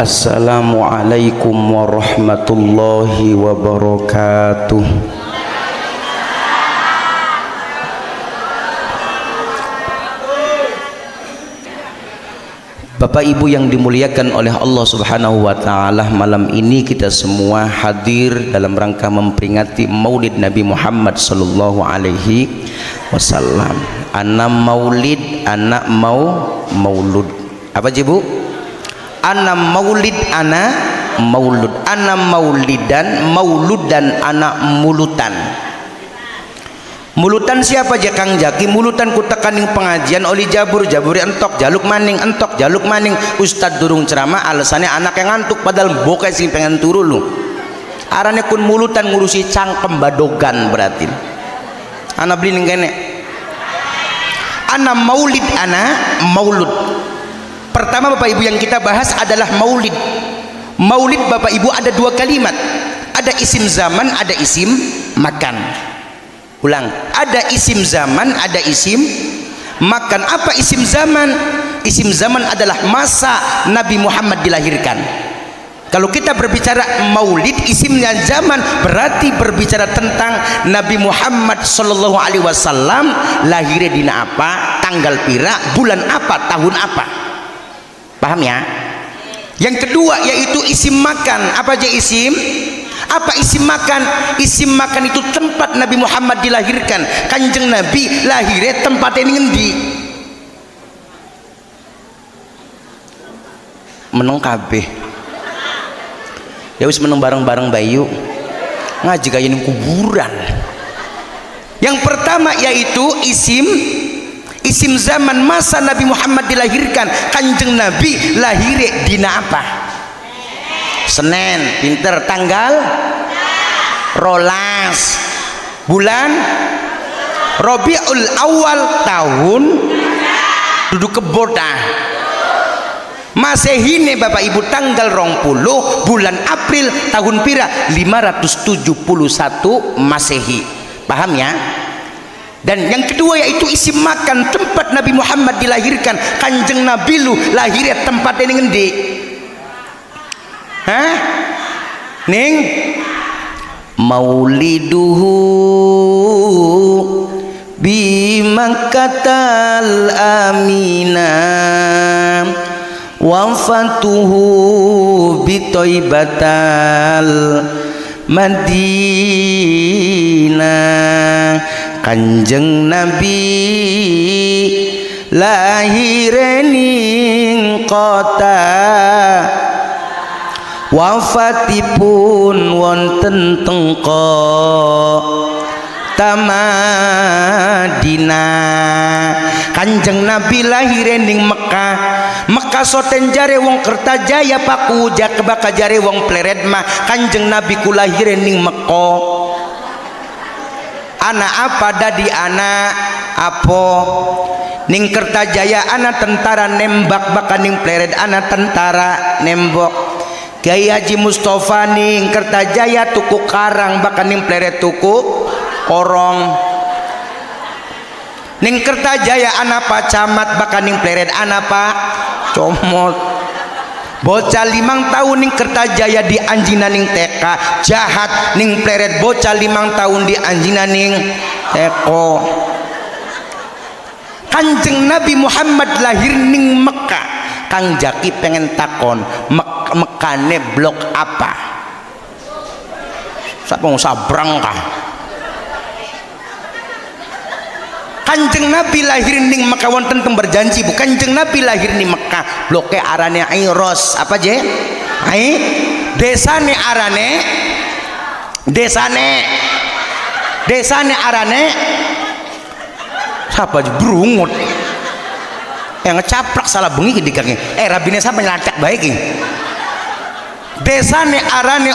Assalamualaikum warahmatullahi wabarakatuh. Bapak Ibu yang dimuliakan oleh Allah Subhanahu wa taala, malam ini kita semua hadir dalam rangka memperingati Maulid Nabi Muhammad sallallahu alaihi wasallam. Ana maulid, anak maulud. Apa sih Bu? Ana maulid, ana maulud. Ana maulidan, mauludan, anak mulutan. Mulutan siapa aja Kang Jaki? Mulutan kutekaning pengajian oli jaburi entok jaluk maning ustad durung ceramah alasannya anak yang ngantuk padahal bokeh sing pengen turu lu. Arane kun mulutan ngurusi cangkem badogan berarti. Ana beli ning kene. Ana maulid, ana maulud. Pertama Bapak Ibu yang kita bahas adalah maulid. Maulid Bapak Ibu ada dua kalimat. Ada isim zaman, ada isim makan. Ulang, ada isim zaman, ada isim makan. Apa isim zaman? Isim zaman adalah masa Nabi Muhammad dilahirkan. Kalau kita berbicara maulid, isimnya zaman, berarti berbicara tentang Nabi Muhammad sallallahu alaihi wasallam lahirnya dina apa, tanggal pira, bulan apa, tahun apa. Paham ya? Yang kedua yaitu isim makan. Apa aja isim? Apa isim makan? Isim makan itu tempat Nabi Muhammad dilahirkan. Kanjeng Nabi lahirnya tempatnya ini ngendi? Meneng kabeh. Ya wis meneng bareng-bareng bayu. Ngaji kaya ning kuburan. Yang pertama yaitu isim zaman, masa Nabi Muhammad dilahirkan. Kanjeng Nabi lahirnya dina apa? Senin, pinter, tanggal rolas bulan Rabiul Awal tahun duduk keboda Masehi nih Bapak Ibu tanggal 20 bulan April tahun pira 571 Masehi. Paham ya? Dan yang kedua yaitu isim makan, tempat Nabi Muhammad dilahirkan. Kanjeng Nabi lu lahirnya tempat ini ngendi? Hah? Ning mauliduhu bi Makkatal Aminah wafatuhu bi Thaibatal Madinah. Kanjeng Nabi lahir ning kota, wafatipun wonten tengko Tamadinah. Kanjeng Nabi lahir ning Mekah. Mekah soten jare wong Kertajaya paku jak baka jare wong Pleret mah. Kanjeng Nabi ku lahir ning Mekah. Anak apa dadi anak apa ning Kertajaya anak tentara nembak baka ning Pleret anak tentara nembok. Kiai Haji Mustafa ning Kertajaya tuku karang bahkan ning Pleret tuku korong. Ning Kertajaya anak pak camat bahkan ning Pleret anak pak comot. Bocah 5 tahun ning Kertajaya di anjina ning TK jahat, ning Pleret bocah 5 tahun di anjina ning teko. Kanjeng Nabi Muhammad lahir ning Mekah. Kang Jaki pengen takon Mekane blok apa? Siapa mau sabrang kah? Kanjeng Nabi lahir ning Mekah wonten teng berjanji bu. Kanjeng Nabi lahir ning Mekah bloke arane Airos. Apa je? Desane arane desane arane siapa je brungut yang ngecaprak salah bengi di kaki rabine sampe nyelacak baik desane arane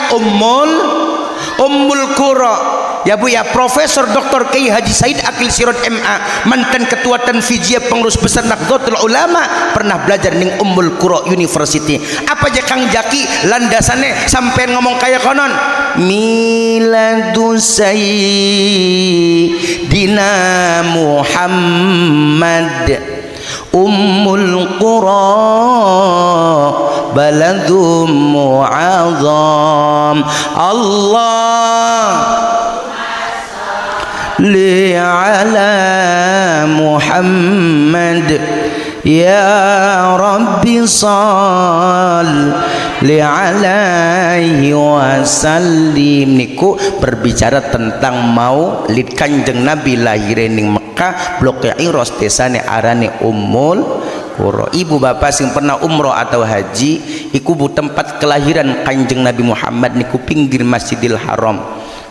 Ummul Qura ya Bu ya. Profesor Dr. Kiai Haji Said Akil Sirot MA mantan ketua Tanfijiyah pengurus besar Nahdlatul Ulama pernah belajar ning Ummul Qura University. Apa aja Kang Jaki landasane sampean ngomong kaya konon miladus sayyidina Muhammad Ummul Qura baladum mu'azzam. Allah li ala Muhammad ya Rabbi shalli alaihi wasallim. Niku berbicara tentang maulid Kanjeng Nabi lahir ning Mekah blok Iros desane arane Ummul Qura. Ibu bapak sing pernah umroh atau haji iku bu tempat kelahiran Kanjeng Nabi Muhammad niku pinggir Masjidil Haram.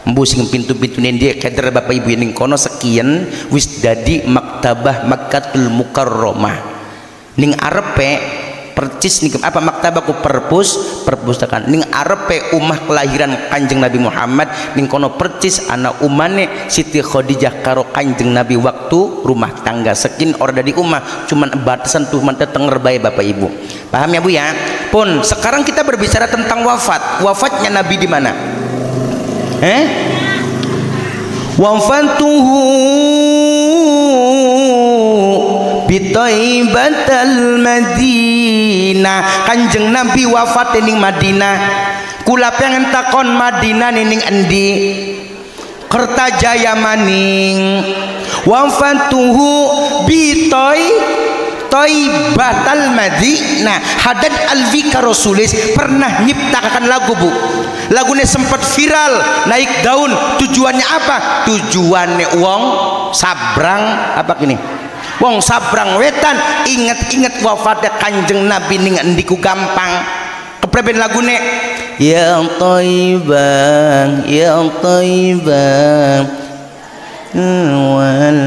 Mbu sing pintu-pintu dia keder bapak ibu ning kono sekian wis dadi maktabah Makkatul Mukarramah. Ning arepe percis ning apa maktabah ku perpustakaan ning arepe umah kelahiran Kanjeng Nabi Muhammad ning kono percis anak umane Siti Khadijah karo Kanjeng Nabi waktu rumah tangga sekin ora di umah cuman batasan tuh mante tenger bae bapak ibu. Paham ya Bu ya? Pun sekarang kita berbicara tentang wafatnya Nabi di mana? Wafatuhu bitaibatal Madinah. Kanjeng Nabi wafat ning Madinah. Kula pengen takon Madinah ning endi? Kertajaya maning. Wafatuhu bitaibatal Madinah. Hadad Alwi Karosulis pernah nyiptakan lagu Bu. Lagunya sempat viral naik daun. Tujuannya apa? Tujuannya wong sabrang apa gini? Wong sabrang wetan inget-inget wafatnya Kanjeng Nabi ning endiku gampang kepreben lagune ya thayyibah ya thayyibah wal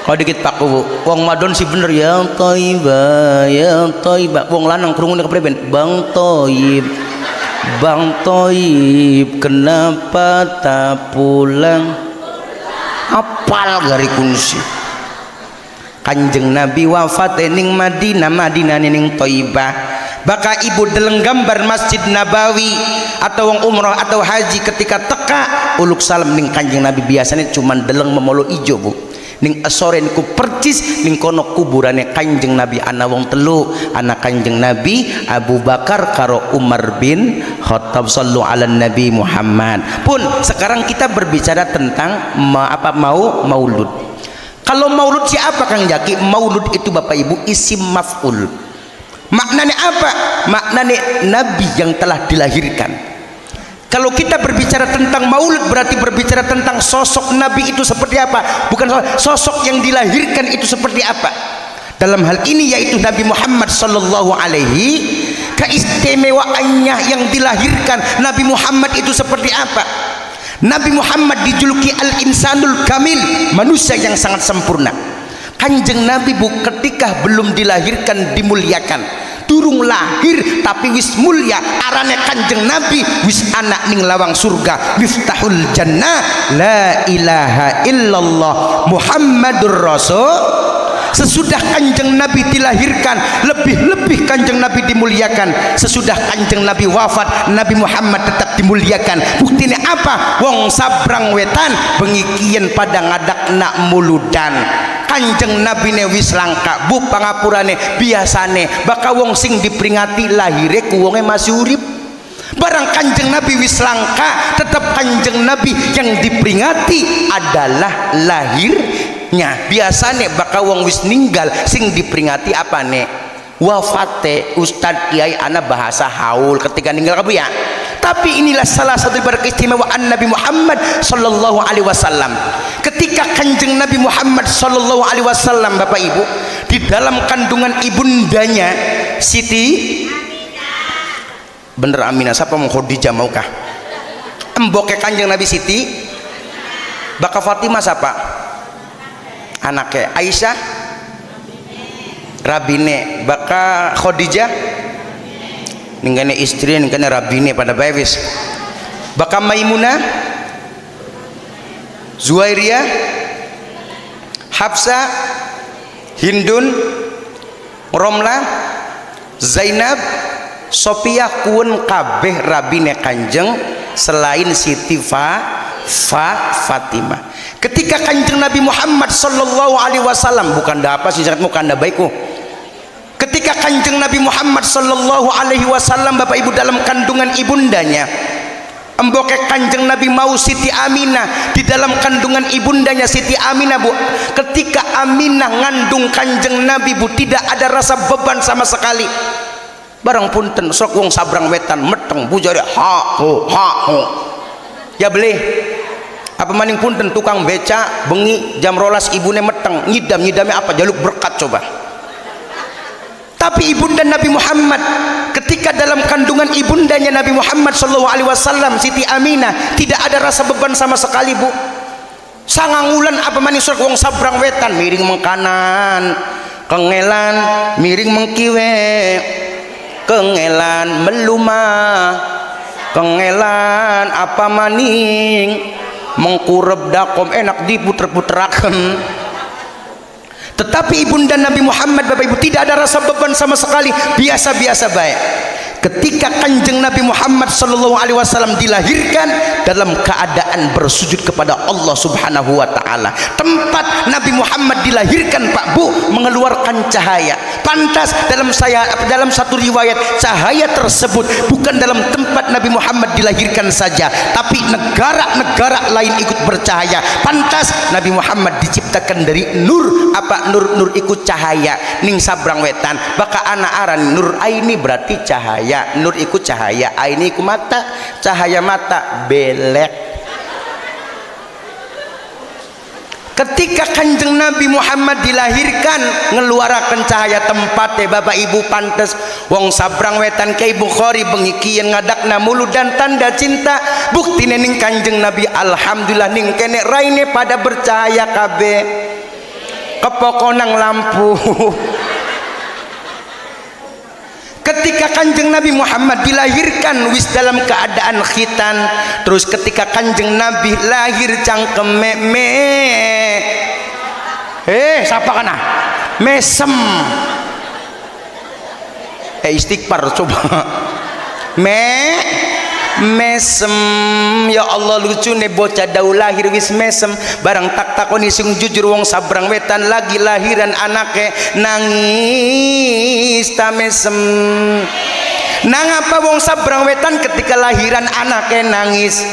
kalau dikit pak Bu wong madon sih bener ya thayyibah ya thayyibah wong lanang krungune kepriben Bang Thayyib kenapa tak pulang apal gari kunci. Kanjeng Nabi wafat ning Madinah ning Thayyibah. Baka ibu deleng gambar Masjid Nabawi atau wong umroh atau haji ketika teka uluk salam ning Kanjeng Nabi biasanya cuman deleng memolo ijo Bu. Ning sore niku percis ning kono kuburane Kanjeng Nabi ana wong telu, anak Kanjeng Nabi Abu Bakar karo Umar bin Khattab sallu ala Nabi Muhammad. Pun sekarang kita berbicara tentang maulud. Kalau maulud siapa Kang Jaki? Maulud itu Bapak Ibu isim maf'ul. Maknanya apa? Maknanya Nabi yang telah dilahirkan. Kalau kita berbicara tentang maulud berarti berbicara tentang sosok Nabi itu seperti apa, bukan sosok yang dilahirkan itu seperti apa. Dalam hal ini yaitu Nabi Muhammad sallallahu alaihi, keistimewaannya yang dilahirkan Nabi Muhammad itu seperti apa. Nabi Muhammad dijuluki al-insanul kamil, manusia yang sangat sempurna. Kanjeng Nabi Bu ketika belum dilahirkan dimuliakan. Durung lahir tapi wis mulia arane Kanjeng Nabi wis anak ning lawang surga miftahul jannah la ilaha illallah Muhammadur Rasul. Sesudah Kanjeng Nabi dilahirkan lebih-lebih Kanjeng Nabi dimuliakan. Sesudah Kanjeng Nabi wafat Nabi Muhammad tetap dimuliakan. Buktinya apa? Wong sabrang wetan bengikian pada ngadak nak muludan. Kanjeng Nabi ne wis langka Bu pangapurane biasane bakal wong sing diperingati lahire ku wonge masih urip. Barang Kanjeng Nabi wis langka tetap Kanjeng Nabi yang diperingati adalah lahirnya. Biasane bakal wong wis ninggal sing diperingati apa nek wafate Ustadz Kiai ana bahasa haul ketika ninggal kamu ya. Tapi inilah salah satu daripada keistimewaan Nabi Muhammad sallallahu alaihi wasallam. Ketika Kanjeng Nabi Muhammad sallallahu alaihi wasallam Bapak Ibu di dalam kandungan ibundanya Siti bener Aminah siapa mau Khadijah maukah emboke Kanjeng Nabi Siti baka Fatimah siapa anaknya Aisyah Rabine baka Khadijah ninggane istri ninggane Rabine pada baewis baka Maimunah Zuhairiyah Hafsah Hindun Romlah Zainab Sophia kun kabeh Rabine Kanjeng selain Siti Fatimah. Ketika Kanjeng Nabi Muhammad sallallahu alaihi wasallam, bukan dah apa sih sangat muka anda baikku, ketika Kanjeng Nabi Muhammad sallallahu alaihi wasallam Bapak Ibu dalam kandungan ibundanya, emboke Kanjeng Nabi mau Siti Aminah di dalam kandungan ibundanya Siti Aminah Bu. Ketika Aminah ngandung Kanjeng Nabi Bu, tidak ada rasa beban sama sekali. Barang punten sok wong sabrang wetan meteng bujare ha ho. Ya beli apa maning punten tukang beca bengi jam rolas ibune meteng nyidam-nyidamnya apa jaluk berkat coba. Tapi ibunda Nabi Muhammad ketika dalam kandungan ibundanya Nabi Muhammad sallallahu alaihi wasallam Siti Aminah tidak ada rasa beban sama sekali Bu. Sangangulan apa maning sok wong sabrang wetan miring mengkanan kengelan miring mengkiwe kengelan melumah kengelan apa maning mengkurep dakom enak diputer-puteraken. Tetapi ibunda Nabi Muhammad Bapak Ibu tidak ada rasa beban sama sekali, biasa-biasa baik. Ketika Kanjeng Nabi Muhammad sallallahu alaihi wasallam dilahirkan dalam keadaan bersujud kepada Allah Subhanahu wa taala. Tempat Nabi Muhammad dilahirkan Pak Bu mengeluarkan cahaya. Pantas dalam satu riwayat cahaya tersebut bukan dalam tempat Nabi Muhammad dilahirkan saja, tapi negara-negara lain ikut bercahaya. Pantas Nabi Muhammad diciptakan dari nur, apa nur ikut cahaya ning sabrang wetan. Baka anak aran nur aini berarti cahaya. Nur ikut cahaya, aini iku mata, cahaya mata belek. Ketika Kanjeng Nabi Muhammad dilahirkan ngeluarakan cahaya tempatnya Bapak Ibu pantes wong sabrang wetan kei Bukhari bengikian ngadakna mulu dan tanda cinta bukti ning Kanjeng Nabi alhamdulillah ning kene raine pada bercahaya kabeh kepokonang lampu. Ketika Kanjeng Nabi Muhammad dilahirkan wis dalam keadaan khitan, terus ketika Kanjeng Nabi lahir cangkeme siapa kana mesem istighfar coba mesem. Ya Allah lucu nih bocah dau lahir wis mesem barang tak takoni sing jujur wong sabrang wetan lagi lahiran anake nangis ta mesem. Nang apa wong sabrang wetan ketika lahiran anake nangis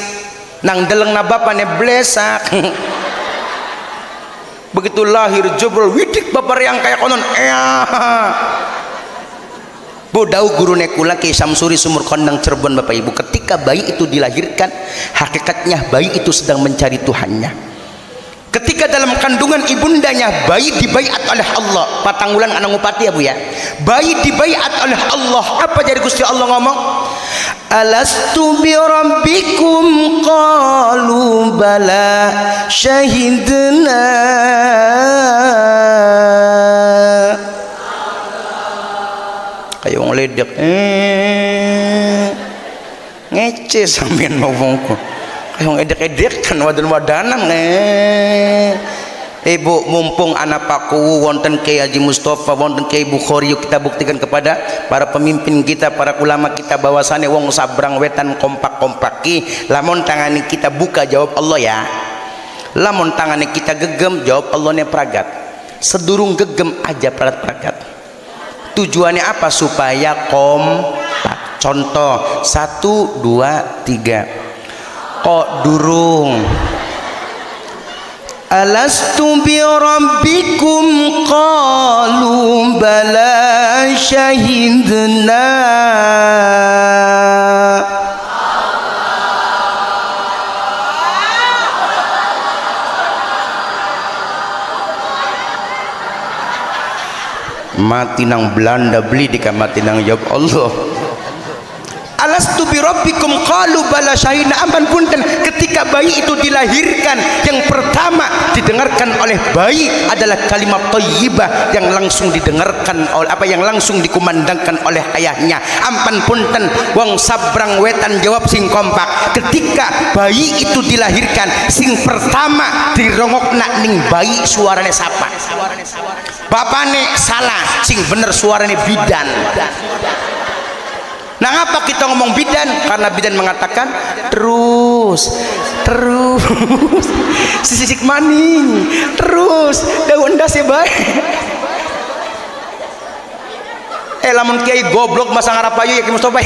nang deleng na bapane blesak. Begitu lahir jobrol widik bapak yang kayak konon Bodau guru nekula Kiai Samsuri Sumur Kondang Cirebon Bapak Ibu, ketika bayi itu dilahirkan hakikatnya bayi itu sedang mencari Tuhannya. Ketika dalam kandungan ibundanya bayi dibaiat oleh Allah. Patanggulan anak upati ya Bu ya, bayi dibaiat oleh Allah. Apa jadi Gusti Allah ngomong? Alastu bi rabbikum qalu bala syahidna. Kayak wong ledek ngece sampean ngomongku kayak wong edek-edek kan wadan-wadanan Ibu mumpung anak paku wonten Kiai Haji Mustafa wonten Kiai Bukhari, yuk kita buktikan kepada para pemimpin kita, para ulama kita bahwasannya wong sabrang wetan kompak-kompaki. Lamun tangani kita buka jawab Allah ya, lamun tangani kita gegem jawab Allah ne pragat. Sedurung gegem aja pragat. Tujuannya apa? Supaya kompak. Contoh 1, 2, 3 kok durung alastu bi rabbikum qalu bala syahidna. Mati nang Belanda beli di mati nang jawab Allah. Alastu bi rabbikum qalu bala syahidna. Aman punten ketika bayi itu dilahirkan yang pertama didengarkan oleh bayi adalah kalimat thayyibah yang langsung didengarkan oleh yang langsung dikumandangkan oleh ayahnya. Ampun punten wong sabrang wetan jawab sing kompak. Ketika bayi itu dilahirkan sing pertama dirongokna ning bayi suarane sapa? Bapane salah, sing bener suarane bidan. Nah, ngapa kita ngomong bidan? Karena bidan mengatakan terus sisik maning, terus daun das ya baik. Lamun kiai goblok masa ngarapayu ya Ki Mustofa.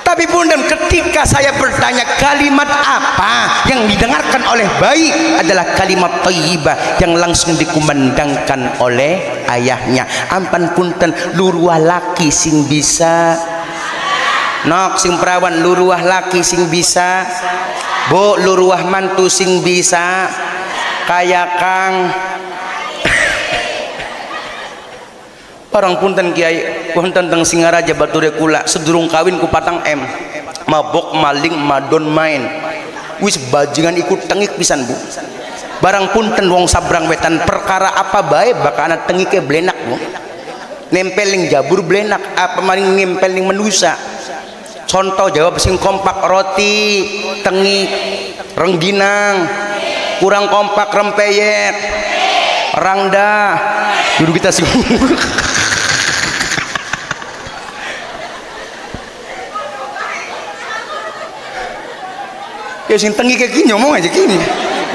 Tapi punten, ketika saya bertanya kalimat apa yang didengarkan oleh bayi adalah kalimat thayyibah yang langsung dikumandangkan oleh ayahnya. Ampan punten, luruah laki sing bisa nok sing perawan, luruah laki sing bisa bu, luruah mantu sing bisa kaya Kang. Orang punten kiai punten teng Singaraja bature kula sedurung kawin ku patang M mabok maling madon main wis bajingan ikut tengik pisan bu. Barang punten wong sabrang wetan perkara apa bae bakana tengike blenak bu, nempel ning jabur blenak apa maring nempel ning manusa. Contoh jawab sing kompak roti tengik rengginang, kurang kompak rempeyek rangda dulu kita sing ya sing tengi kayak gini ngomong aja gini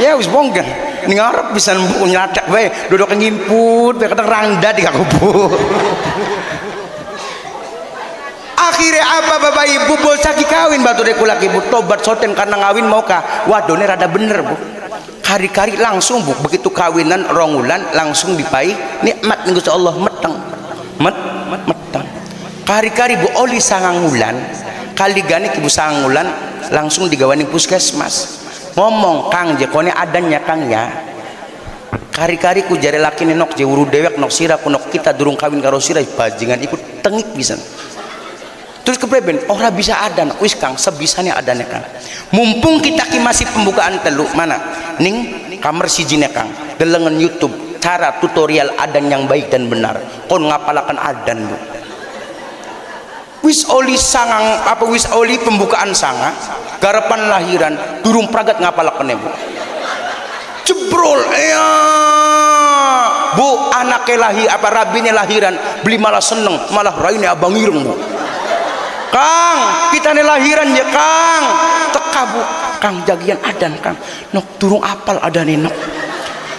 ya wis bongkar ning arep bisa nyadak bae duduk ngimput bae kadang rangda di kakubur. Akhirnya apa bapak ibu bocah kawin batu dek kulak ibu tobat soten karena ngawin mau kah wadone rada bener bu kari-kari langsung bu begitu kawinan rongulan langsung dipai nikmat nih Gusti Allah meteng meteng kari-kari bu oli sangangulan kali gani ibu sangangulan langsung digawani puskesmas ngomong Kang jekone adanya Kang ya kari-kari ku jare laki nenok jewuru dewek nok sira kunok kita durung kawin karo sira bajingan ikut tengik bisa terus kepreben ora bisa adan wis Kang sebisanya adanya Kang mumpung kita ki masih pembukaan telu mana ning kamar sijine Kang delengen YouTube cara tutorial adan yang baik dan benar kon ngapalakan adan bu wis oli sangang apa wis oli pembukaan sanga garapan lahiran durung pragat ngapalakan bu jebrol ya bu anaknya lahir apa rabine lahiran beli malah seneng malah raine abang ireng bu Kang kita nih lahiran ya Kang teka bu Kang jagian adan Kang nok durung apal adane nok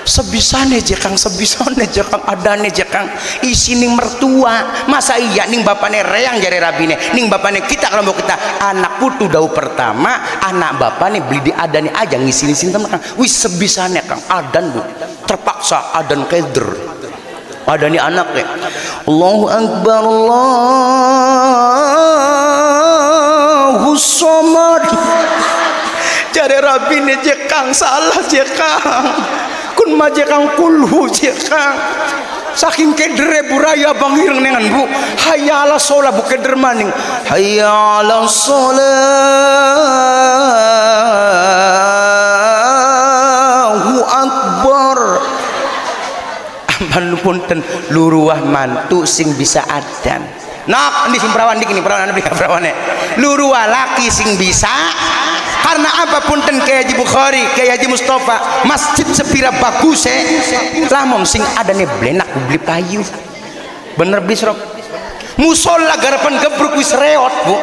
sebisane je Kang sebisane je Kang adane je Kang isi ning mertua masa iya ning bapane reang jare rabine ning bapane kita kalau mau kita anak putu dau pertama anak bapane beli di adane aja ngisi-ngisi temen Kang wis sebisane Kang adan bu terpaksa adan keder adane anaknya Allahu Akbar Allahu Somad jare rabine je Kang salah je Kang kun majekang kulhu jekang saking kedere buraya bang ireng nengan bu hayya ala sholat bu keder maning hayya ala sholahu akbar aman punten luruah mantu sing bisa adan nak ini sing perawan dik ini perawan anak perawane luruah laki sing bisa karena apapun ten kayak Haji Bukhari kayak Haji Mustafa masjid sepira bagus lamun sing adane blenak beli payu bener bisrok musola garapan gebruk wis reot bu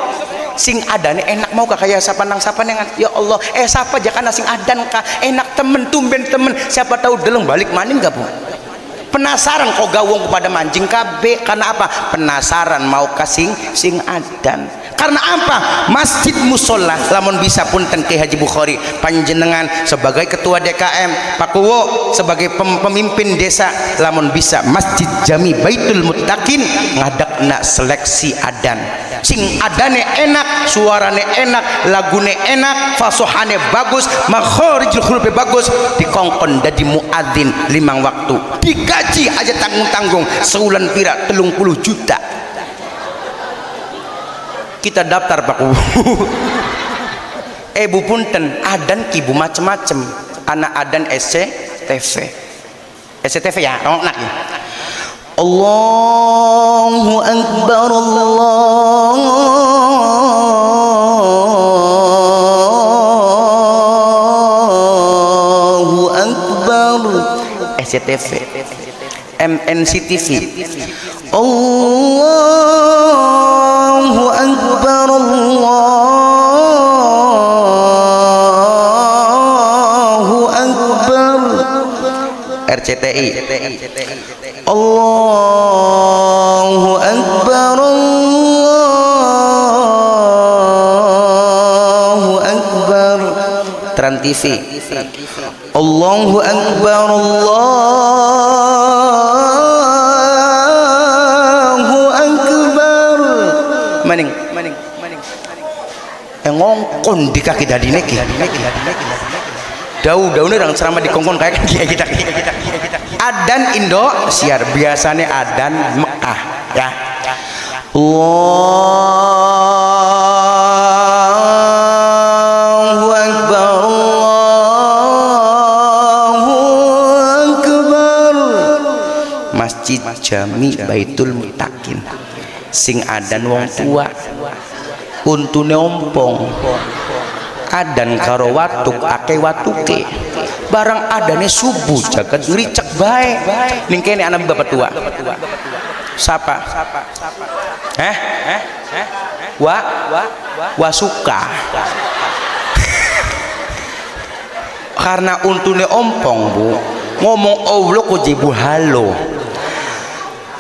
sing adane enak mau kayak sapa nang sapa nengan ya Allah sapa jakana sing adan ka enak temen tumben temen siapa tahu deleng balik maning gak bu penasaran kok gawong kepada mancing KB karena apa penasaran mau kasing sing adan karena apa masjid musola lamun bisa punten ke Haji Bukhari panjenengan sebagai ketua DKM Pak Kuwo sebagai pemimpin desa lamun bisa masjid jami Baitul Muttaqin ngadakna seleksi adan sing adane enak suarane enak lagune enak fasohane bagus makhorijul hurufe bagus dikongkon dadi muadzin 5 waktu digaji aja tanggung-tanggung seulan pira 30 juta kita daftar Pak Bu punten adan kibu macem-macem anak adan SCTV ya kamu nak ya Allahu Akbar Allahu Akbar SCTV MNC TV Allah RCTI. Allahu Akbar, Allahu Akbar. Trans TV. Allahu Akbar, Allahu Akbar. Maning ngongkon di kaki dadine ki. Daun-daunnya orang ceramah di kongkon kayak kita. Adan Indo siar biasanya adan Mekah ya. Allahu Akbar, Allahu Akbar. Masjid Jami Baitul Muttaqin sing adan wong tua untune ompong adan karo watuk ake watuke barang adane subuh jagat ngericek bae ning kene anak bapak tua siapa wasuka karena untune ompong bu ngomong Allah kok jibu halo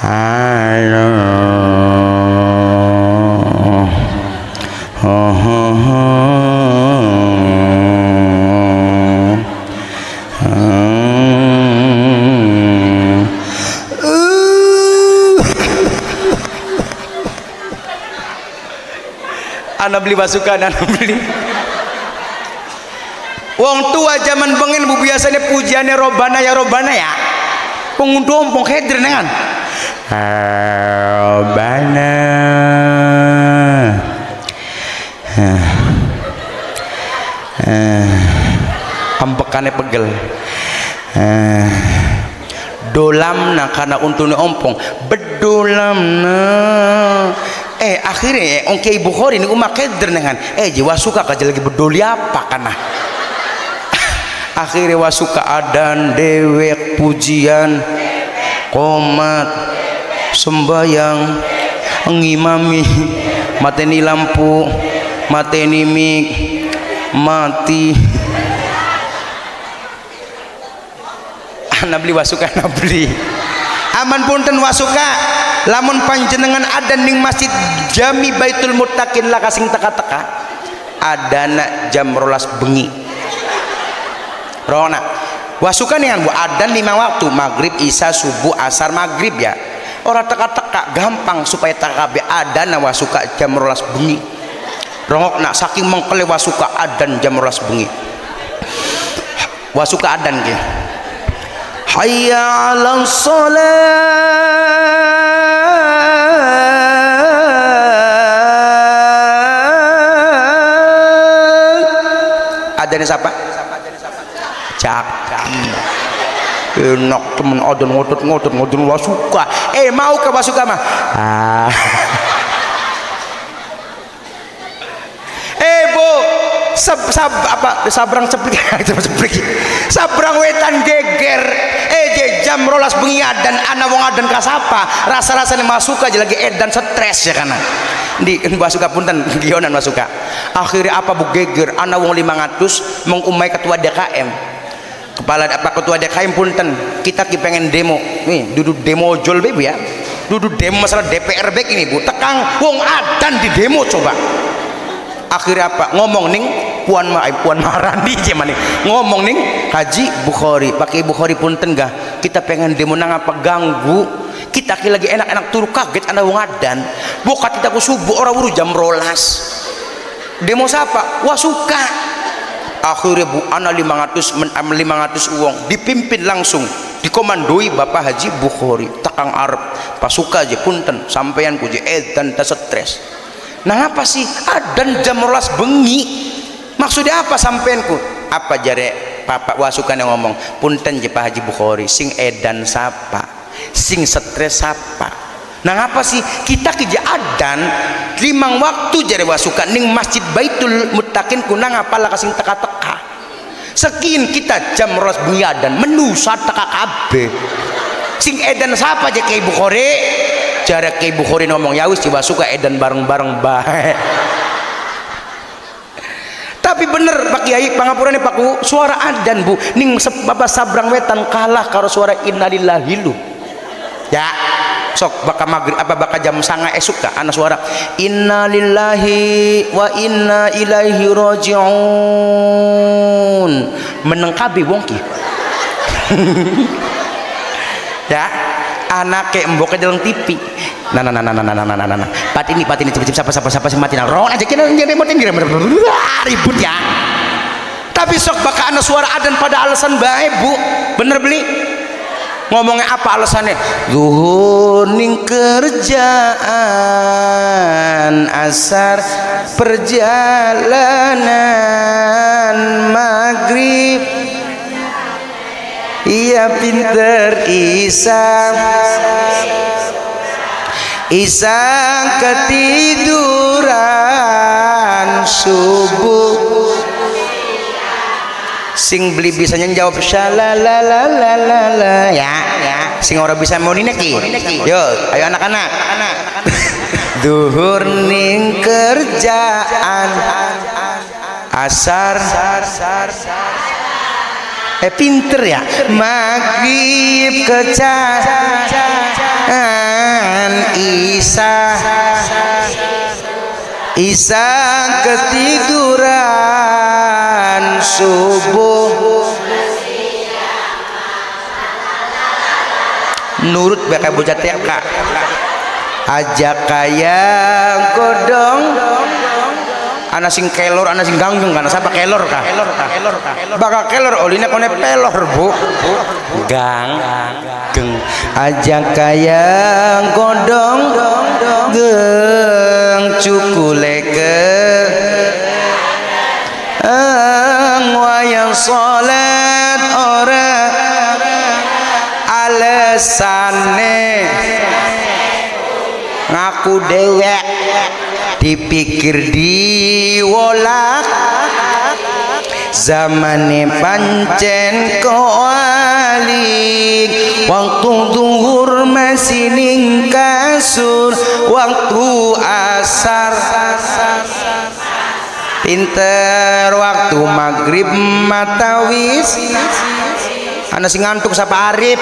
halo anak beli pasukan, anak beli wong tua zaman bengen bu biasanya pujiannya robana ya pengunduh ompong keder nengan robana ambekannya pegel dolamna karena untune ompong bedolamna akhirnya ongke Ibu Khori ini umak keder dengan jiwa suka kaja lagi bedoli apa karena akhirnya wasuka adan dewek pujian komat sembayang ngimami mateni lampu mateni mik mati anak beli wasuka anak beli aman punten wasuka lamun panjenengan adan ning Masjid Jami Baitul Muttaqin lah kasing teka-teka adana jam 12 bengi rona wasuka nih bu adan 5 waktu maghrib isya subuh asar maghrib ya orang teka-teka gampang supaya takabe adana wasuka jam 12 bengi rongok nak saking mengkele wasuka adan jam 12 bengi wasuka adan ke hayya 'alas shalah adane siapa? Cak enak temen adan ngotot wasuka mau ke wasuka mah bu sabrang wetan geger jam rolas bengi adan ana wong adan kasapa rasa-rasanya masuka aja lagi edan stres ya kana di wasuka punten gionan wasuka akhirnya apa bu geger ana wong 500 mengumai ketua DKM kepala apa ketua DKM punten kita pengen demo nih duduk demo ojol bebu ya duduk demo masalah DPR back ini bu tekang wong adan di demo coba akhirnya apa ngomong ning puan Marandi cuman ngomong ning Haji Bukhari pakai Bukhari punten gak kita pengen demo nang apa ganggu kita lagi enak-enak turu kaget ana wong adan buka kita ku subuh orang buru jam 12 demo siapa wasuka akhirnya bu ana 500 uang dipimpin langsung dikomandoi Bapak Haji Bukhari takang Arab pasuka aja punten sampeyan ku je edan ta stres nah apa sih adan jam 12 bengi maksudnya apa sampeanku apa jare Bapak wasukan yang ngomong punten je Pak Haji Bukhari sing edan sapa sing stres sapa nah apa sih kita keja adan 5 waktu jare wasukan ning Masjid Baitul Muttaqin kunang apalah kasing teka-teka sekin kita jam 12 bengi adan menusa teka kabeh sing edan sapa je ke Bukhari jare ke Bukhari ngomong ya wis wasuka edan bareng-bareng bae Tapi bener Pak Kiai pangapura nih Pakku suara adzan Bu ning sebab sabrang wetan kalah karo suara innalillahi lu ya sok baka maghrib apa baka jam 09.00 esuk ka ana suara innalillahi wa inna ilaihi rajiun meneng kabeh wong ki ya anak ke embok ke dalam TV nah pat ini siapa sih mati nah ron aja kena ribut ya tapi sok baka ana suara adzan pada alasan bae Bu bener beli ngomongnya apa alasannya zuhur ning kerjaan asar perjalanan maghrib iya pinter Isa ketiduran subuh sing beli bisanya jawab syalalalala ya sing ora bisa mau nineki yo ayo anak-anak duhur ning kerjaan asar pinter ya maghrib kecacan Isa ketiduran subuh nurut bakal bocah TK ajak kaya godong ana sing kelor ana sing ganggeng kana sapa kelor kah bakal kelor olina kone pelor Bu geng ajak kaya godong geng cukule wayang salat ora alesane ngaku dewek dipikir diwolak zamane pancen koalik waktu zuhur masih ning kasur waktu asar pinter waktu maghrib matawis ana sing ngantuk sapa Arif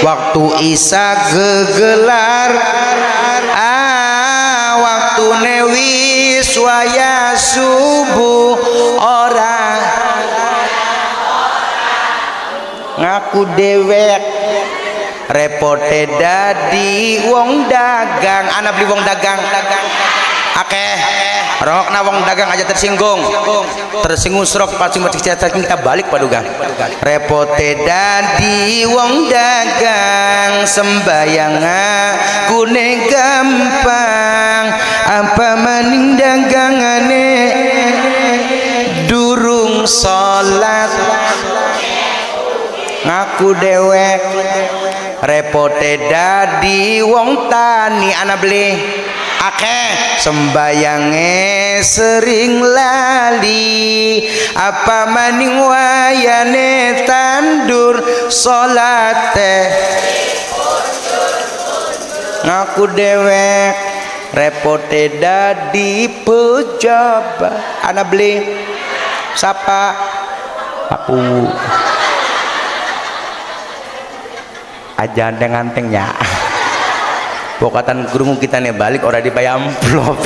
waktu isya gegelar waktu newis waya subuh ora ngaku dewek repote dadi wong dagang ana beli wong dagang akeh rokna wong dagang aja tersinggung serok pas kita balik paduga repote dadi wong dagang sembayang kune gampang apa maning dagangane durung salat ngaku dewek repote dadi wong tani ana beli akeh sembayange sering lali apa maning wayane tandur salate ngaku dewek repote dadi pejabat ana beli sapa aku aja ngantengnya pokatan gurung kita nih balik ora dibayar amplop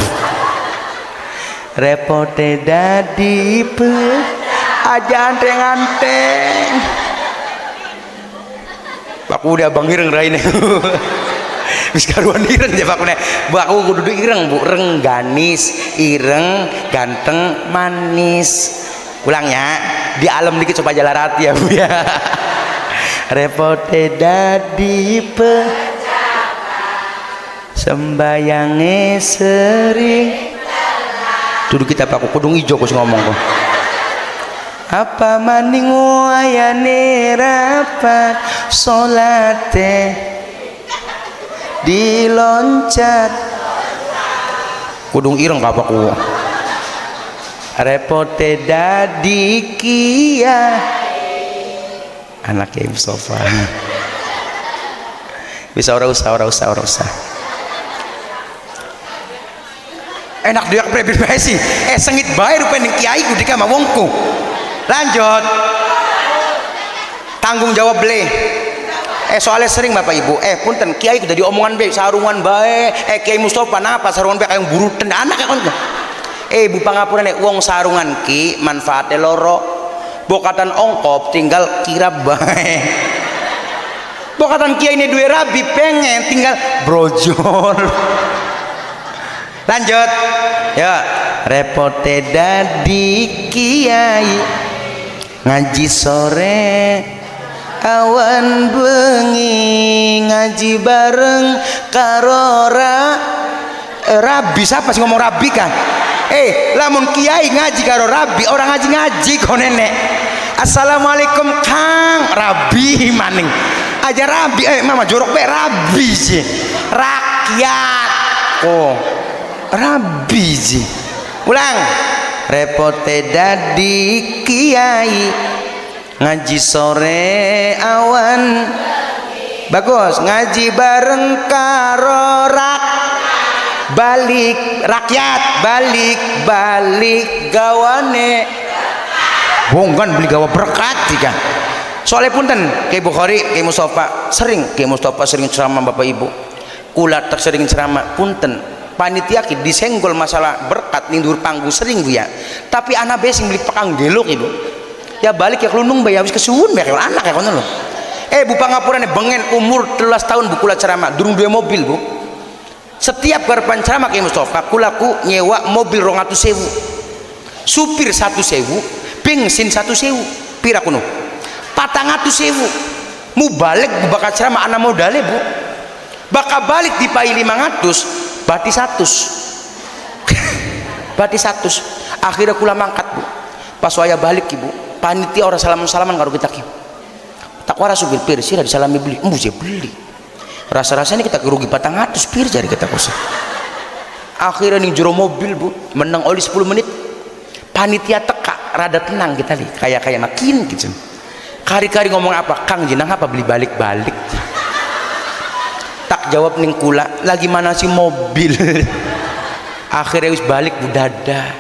repote dadi aja anteng aku udah bang ireng raine wis karuan ireng ya Pak ne aku kudu ireng Bu rengganis ireng ganteng manis ulangnya di alam dikit coba jalarati ya Bu ya repote dadi sembayange sering duduk kita Pak kudung ijo kus ngomong kok apa maning wayane rapat salate diloncat kudung ireng kapakku repote dadi kia anaknya Mustafa bisa ora usah enak dia pribadi sengit bae rupane kiai ku dika mawongku. Lanjut tanggung jawab beli soalnya sering bapak ibu punten kiai udah diomongan bae sarungan bae Kiai Mustofa napa sarungan bae kayong burutan anak ya kon bu pangapura nek wong sarungan ki manfaatnya loro bokatan ongkop tinggal kirab bae bokatan kiai ini duwe rabi pengen tinggal brojol. Lanjut ya repote dadi kiai ngaji sore awan bengi ngaji bareng karora rabi siapa sih ngomong rabi kan lamun kiai ngaji karo rabi orang ngaji kok nenek assalamualaikum kang rabi maning aja rabi mama jorok be rabi sih rakyat rabi sih ulang repote dadi kiai ngaji sore awan bagus ngaji bareng karo balik rakyat balik gawane bongkan beli gawa berkat jika soalnya punten Kiai Bukhari Kiai Mustofa sering ceramah bapak ibu kula tersering ceramah punten panitia ki disenggol masalah berkat ning dhuwur panggung sering bu ya tapi anak besing beli pekang gelok ibu ya balik ya kelunung bae habis kesuwun bae anak ya kono lho bu pangapurane bengen umur 13 tahun bu kula ceramah durung duwe mobil bu setiap garpan ceramah Kiai Mustofa kulaku nyewa mobil 200.000 supir 1.000 bensin 1.000 pira kuno 400.000 mu balik bu bakal ceramah anak modalnya bu bakal balik dipai 500 berarti 100 berarti 100 akhirnya kula mangkat bu pas waya balik ibu panitia orang salaman karo kita ki tak wara supir pir sira disalami beli je beli rasa-rasanya kita kerugi 400 pir jari kita kosa akhirnya ning jero mobil bu menang oli 10 menit panitia teka rada tenang kita li kayak makin gitu kari-kari ngomong apa Kang jenang apa beli balik-balik tak jawab ning kula lagi mana sih mobil akhirnya wis balik budada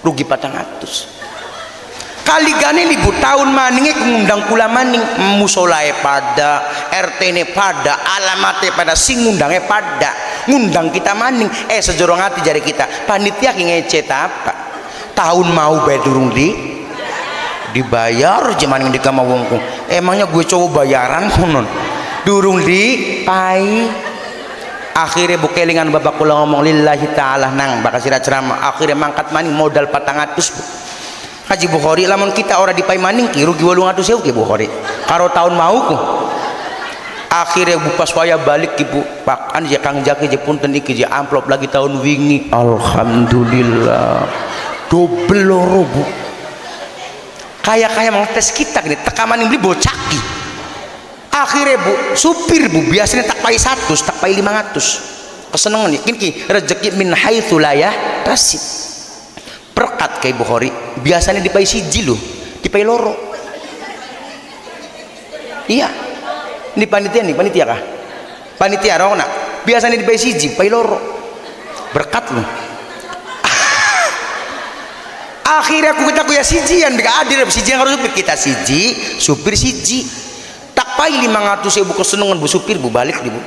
rugi 400 kali gane libu tahun maninge ngundang kula maning musolae pada RT ne pada alamate pada sing ngundange pada ngundang kita maning sejorong hati jari kita panitia ki ngecet apa tahun mau bae durung dibayar jemaning di kamar wongku emangnya gue coba bayaran konon durung dipai akhirnya bukelingan bapak kula ngomong lillahi ta'ala nang bakal sira ceramah akhirnya mangkat maning modal 400 bu Haji Bukhari lamun kita orang dipai maning ki rugi 800.000 ki Bukhari karo tahun mau ku akhirnya bu pas waya balik ki bu pakan je Kang Jaki je punten iki je amplop lagi tahun wingi alhamdulillah double loro bu kayak mengetes kita gini teka maning beli bocaki akhirnya bu supir bu biasanya tak pai 100 tak pai 500 kesenangan yakin ki rezeki min haitsu la yahtasib berkat Kiai Bukhari biasanya dipai siji loh dipai loro iya ini panitia kah panitia rona biasanya dipai siji pai loro berkat loh akhirnya aku kita ya sijian bika adil sijian harus supir kita siji supir siji tak pai 500.000 kesenangan bu supir bu balik bu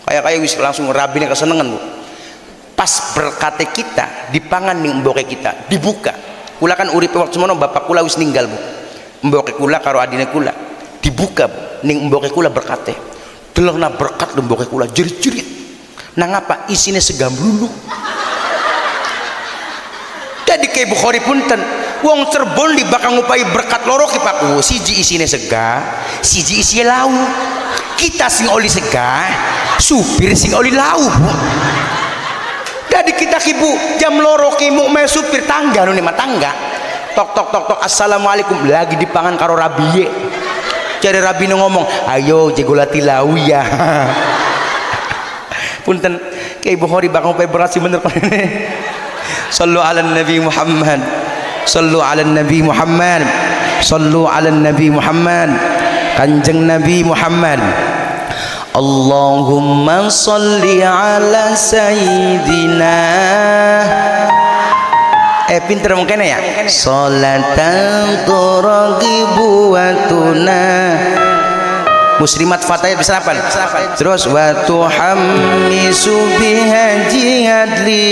kayak wis langsung rabine kesenangan bu pas berkate kita dipangan ning mboke kita dibuka kula kan uripe waktu semono bapak kula wis ninggal bu mboke kula karo adine kula dibuka bu ning mboke kula berkate delokna berkat mboke kula jerit-jerit nang apa isine segamblulu jadi Kiai Bukhari punten wong Cirebon di bakal ngupai berkat loro ki Pak siji isine sega siji isine lau kita sing oli sega supir sing oli lau bu jadi kita kibu jam loro ki mu me supir tangga nu mah tangga tok assalamualaikum lagi dipangan karo rabiye jadi rabi nu ngomong ayo jegolati lau ya punten Kiai Bukhari bakal ngupai berat sih bener sallu ala nabi Muhammad sallu ala nabi Muhammad sallu ala nabi Muhammad kanjeng Nabi Muhammad Allahumma sholli ala sayyidina pinter mungkin ya sholatan turagibu wa tuna muslimat fatayat bisa apa terus wa tuhammisu biha jihadli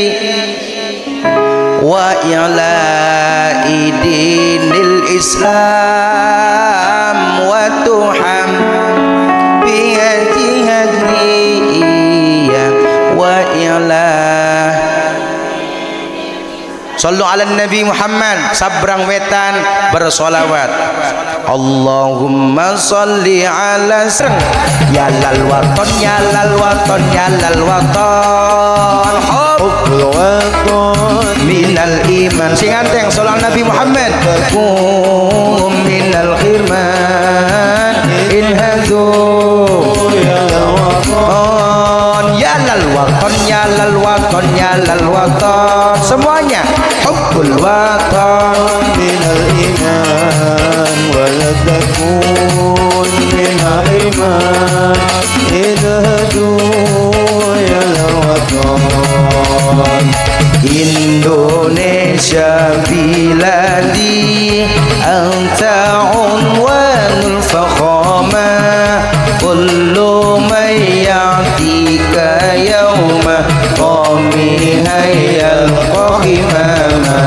wa i'la'i dinil islam wa tuham biha jihadli wa i'la' sallu ala nabi Muhammad sabrang wetan bersolawat Allahumma sholli ala ya lal waton ya lal waton ya lal waton hubbul waton minal iman sing anteng sallu ala nabi Muhammad kum minal khirman in hadu ya lal waton ya lal waton ya lal waton ya lal waton semuanya hubbul waton minal iman wala takun minal iman idhadu ya waton Indonesia biladi anta unwanul fakhama kullu man ya'tika yawma qami hayyal qahimama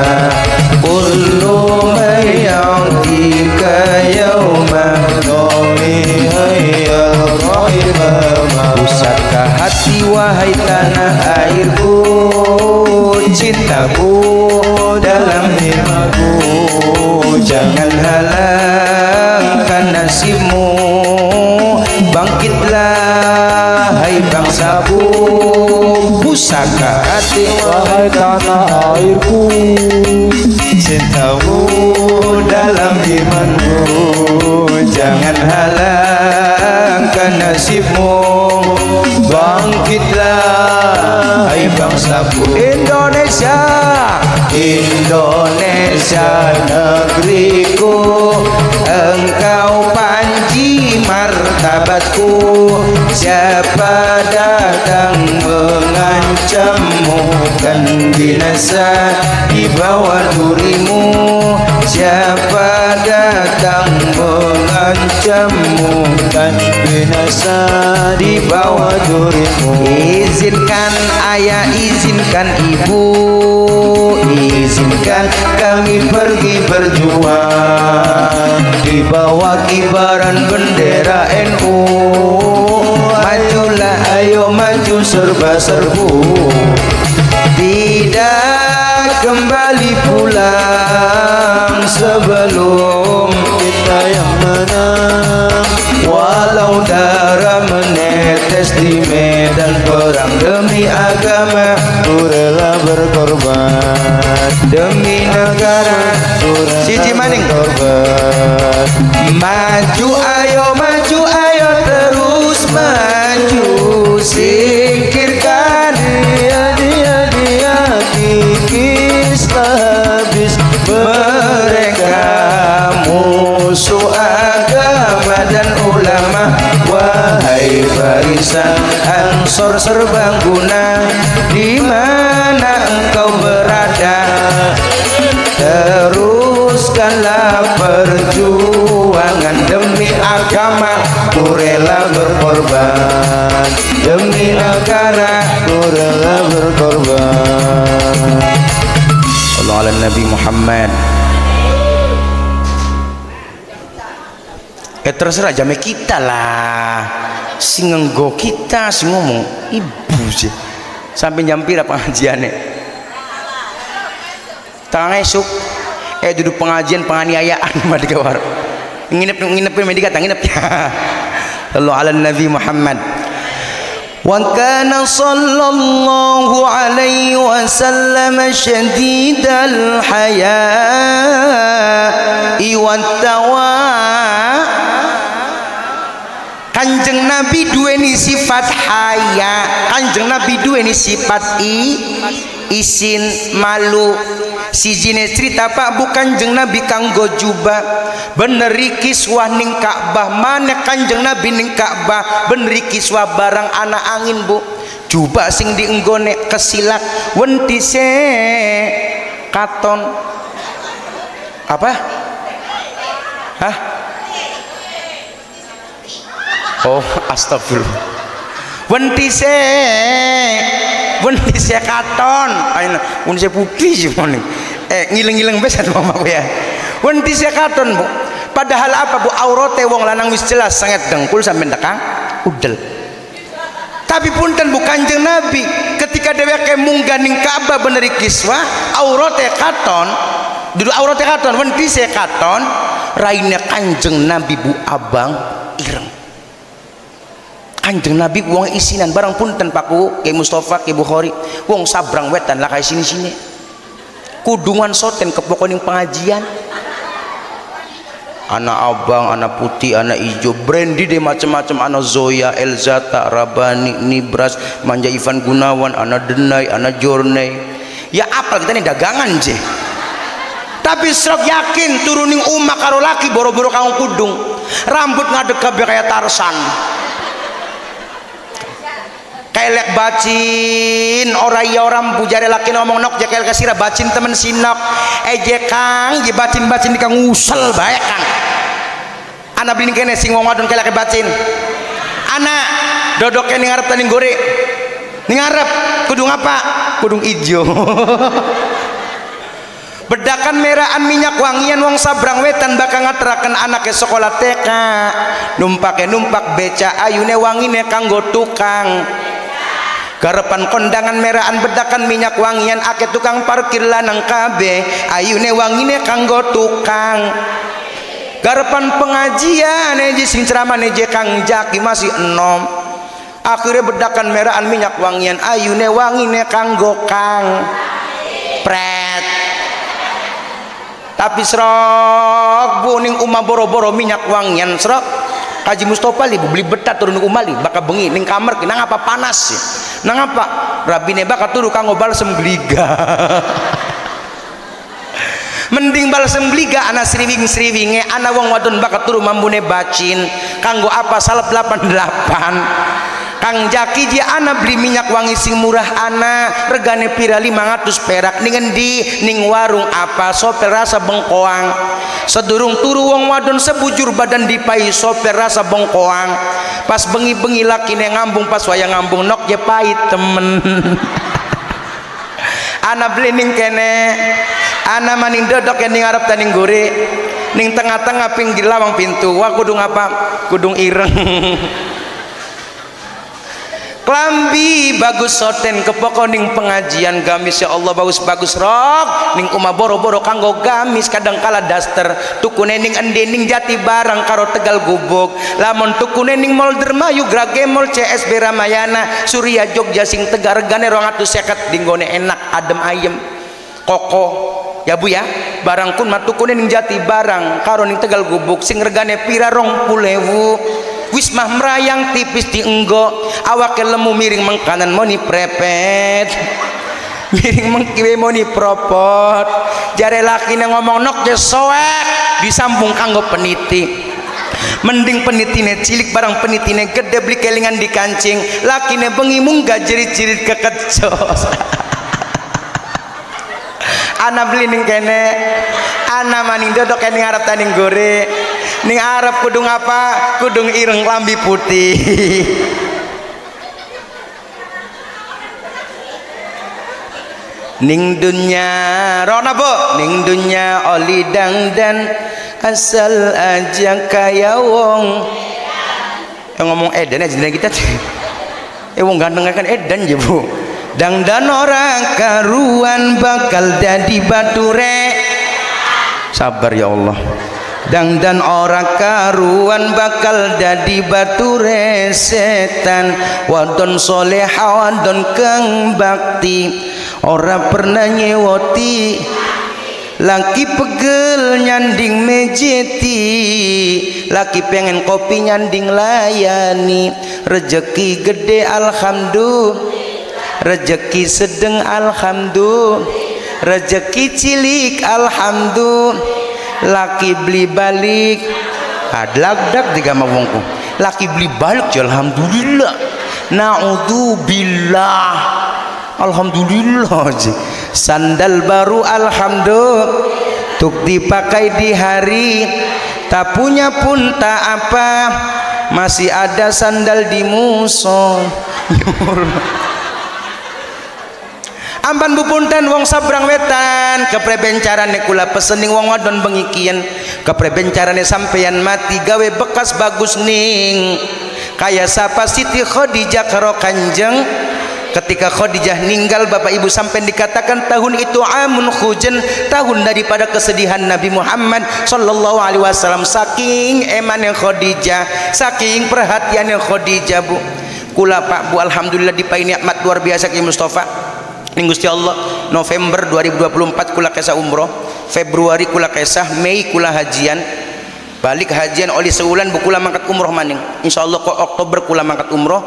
kullu man ya'tika yawma qami hayyal qahimama pusaka hati wahai tanah airku cintaku dalam jiwaku jangan halangkan nasibmu bangkitlah hai bangsaku pusaka hati wahai tanah airku cintamu dalam imanmu jangan halangkan nasibmu bangkitlah hai bangsaku Indonesia Indonesia negeriku engkau panji martabatku siapa datang mengancammu kan binasa di bawah durimu siapa datang mengancammu kan binasa di bawah durimu izinkan ayah izinkan ibu izinkan kami pergi berjuang di bawah kibaran bendera NU majulah ayo maju serba serbu tidak kembali pulang sebelum kita yang menang walau darah menetes di medan perang demi agama ku rela berkorban demi negara siji maning korban maju ayo terus maju singkirkan dia kikislah habis mereka musuh agama dan ulama wahai barisan Ansor serbaguna di mana engkau berada teruskanlah perjuangan demi agama ku rela berkorban demi negara ku rela berkorban Allah ala Nabi Muhammad terserah jamnya kita lah sing ngenggo kita sing ngomong ibu sih sampai jam pira pengajiannya tangan esuk duduk pengajian penganiayaan mah di kawar nginep medikata nginep ya Allah ala Nabi Muhammad wa kana sallallahu alaihi wasallam syadidal haya'i wat tawa Kanjeng Nabi duweni sifat haya Kanjeng Nabi duweni sifat isin malu si jine cerita Pak Bu Kanjeng Nabi kanggo jubah beneri kiswah ning Ka'bah mana Kanjeng Nabi ning Ka'bah beneri kiswah barang anak angin Bu jubah sing dienggone kesilak wentise katon apa hah oh astagfirullah wentise katon ayo wentise putih sih moning ngiling-ngiling besan mamaku ya wentise katon Bu padahal apa Bu aurate wong lanang wis jelas sangat dengkul sampai dekang udel tapi punten Bu Kanjeng Nabi ketika dheweke munggah ning Ka'bah bener kiswah aurate katon dudu aurate katon wentise katon raine Kanjeng Nabi Bu abang ireng Kanjeng Nabi wong isinan barang punten Pakku ke Mustafa ke Bukhari wong sabrang wetan lah kayak sini-sini kudungan soten kepokoning pengajian anak abang anak putih anak hijau brandy deh macam-macam anak Zoya Elzata Rabani Nibras Manja Ivan Gunawan anak Denai anak Jornei ya apal kita nih dagangan je tapi serok yakin turuning umak karo laki boro-boro kang kudung rambut ngadeg kabeh kayak Tarsan kelek bacin orang pujare laki ngomong nok jekel kasira bacin temen sinok eje kang je bacin di kang usel bae kang anak bini kene sing wong wadon kelek bacin anak dodoknya ning ngarep tanding gore ning ngarep kudung apa kudung ijo bedakan meraan minyak wangian wong sabrang wetan bakal ngateraken anake sekolah TK numpak beca ayune wangine kanggo tukang garepan kondangan meraan bedakan minyak wangian ake tukang parkir lanang kabe ayune wangine kanggo tukang garepan pengajian eje sing ceramah eje Kang Jaki masih enom akhirnya bedakan meraan minyak wangian ayune wangine kanggo kang pret tapi serok buning umah boro-boro minyak wangian serok Haji Mustafa li beli betat turun umali bakal bengi ning kamar nang apa panas ya nang apa rabine bakal turu kanggo balsem gliga mending balsem gliga ana sriwing-sriwinge ana wong wadon bakal turu mambune bacin kanggo apa salep 88 Kang Jaki dia ana beli minyak wangi sing murah ana regane pira 500 perak ning endi ning warung apa sopir rasa bengkoang sedurung turu wong wadon sebujur badan dipai sopir rasa bengkoang pas bengi-bengi lakine ngambung pas wayang ngambung nok je pahit temen ana beli ning kene ana maning dodok ning arep taning gore ning tengah-tengah pinggir lawang pintu wa kudung apa kudung ireng klambi bagus soten kepokoning pengajian gamis ya Allah bagus rok ning umah boro-boro kanggo gamis kadang kala daster tukune ning ende ning jati barang karo Tegal Gubuk lamun tukune ning Mall Dermayu Grage Mall CSB Ramayana Surya Jogja sing Tegar regane 250 dinggone enak adem ayem koko ya Bu ya barang kun matukune ning jati barang karo ning Tegal Gubuk sing regane pira 20.000 wis mah merayang tipis dienggo awake lemu miring mengkanan moni prepet miring mengkiwe moni propot jare lakine ngomong nok je soek disambung kanggo peniti mending penitine cilik barang penitine gede beli kelingan di kancing lakine bengi munggah jerit-jerit kekecos ana beli ning kene ana maning dodok ning arep taning gore ning arep kudung apa kudung ireng lambi putih ning dunya rona Bu ning dunya oli dangdan asal aja kaya wong yang ngomong edan aja kita wong ganteng kan edan ya Bu dangdan orang karuan bakal dadi bature sabar ya Allah dangdan orang karuan bakal dadi bature setan wadon soleha wadon kang bakti ora pernah nyewoti laki pegel nyanding mejeti laki pengen kopi nyanding layani rezeki gede alhamdulillah rezeki sedeng alhamdulillah rezeki cilik alhamdulillah laki beli balik adlagdak diga mawongku laki beli balik ya alhamdulillah naudzubillah alhamdulillah sandal baru alhamdulillah tuk dipakai di hari tak punya pun tak apa masih ada sandal di muso ampan bupunten wong sabrang wetan keprebencarane kula pesening wong wadon bengikian keprebencarane sampeyan mati gawe bekas bagus ning kaya sapa Siti Khadijah karo Kanjeng ketika Khadijah ninggal Bapak Ibu sampai dikatakan tahun itu amun hujan tahun daripada kesedihan Nabi Muhammad sallallahu alaihi wasallam saking emane Khadijah saking perhatiannya Khadijah Bu kula Pak Bu alhamdulillah dipai nikmat luar biasa Ki Mustafa ning Gusti Allah November 2024 kula kesah umroh Februari kula kesah Mei kula hajian balik hajian oleh seulan bu kula mangkat umroh maning insyaallah kok Oktober kula mangkat umroh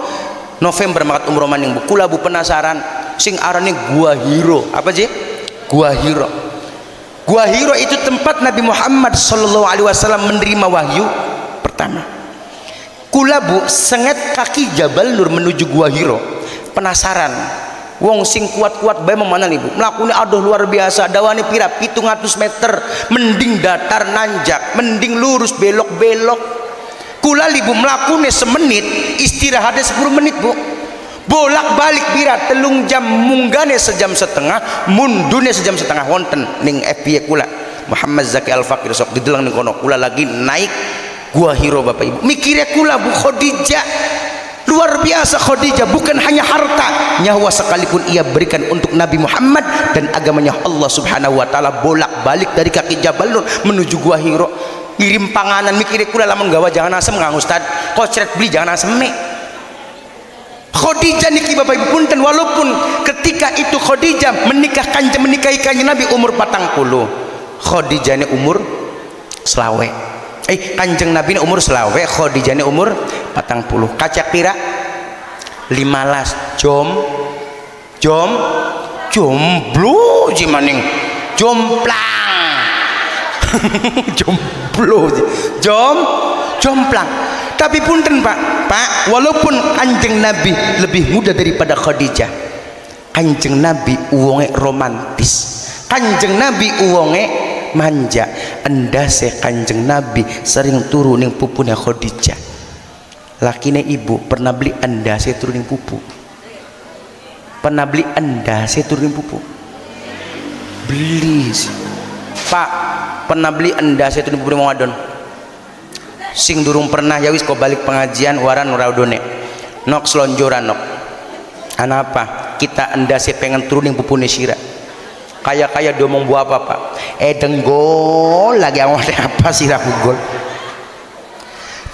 November mangkat umroh maning bu kula bu penasaran sing arane Gua Hiro apa sih Gua Hiro Gua Hiro itu tempat Nabi Muhammad sallallahu alaihi wasallam menerima wahyu pertama kula bu senget kaki Jabal Nur menuju Gua Hiro penasaran wong sing kuat-kuat bae mana nih Bu melakukan aduh luar biasa dawane pira 700 meter mending datar nanjak mending lurus belok-belok kula libu melakukan semenit istirahatnya 10 menit Bu bolak balik pira 3 jam munggane sejam setengah mundune sejam setengah wonten ning FB kula Muhammad Zaki Al Fakir sok didelang ning kono kula lagi naik Gua Hiro Bapak Ibu mikirnya kula Bu Khadijah luar biasa Khadijah bukan hanya harta nyawa sekalipun ia berikan untuk Nabi Muhammad dan agamanya Allah subhanahu wa ta'ala bolak balik dari kaki Jabal Nur menuju Gua Hiro ngirim panganan mikirnya kula lamun gawa jangan asem ngang Ustad kocret beli jangan asem me Khadijah niki Bapak Ibu punten walaupun ketika itu Khadijah menikahi kanjeng Nabi umur 40 Khadijah ini umur selawe kanjeng Nabi ini umur selawe Khadijah ini umur 40 kacak pira 15 jomblo jimaning jomplang jomplang tapi punten Pak walaupun kanjeng Nabi lebih muda daripada Khadijah kanjeng Nabi uwonge romantis kanjeng Nabi uwonge manja endase kanjeng Nabi sering turu ning pupune Khadijah lakine ibu pernah beli endase turu ning pupu pernah beli endase turu ning pupu beli Pak pernah beli endase turu ning pupu wadon sing durung pernah ya wis kok balik pengajian waran raudone nok selonjoran nok anapa kita endase pengen turu ning pupune sira kaya domong buah apa Pak denggol lagi apa sih gol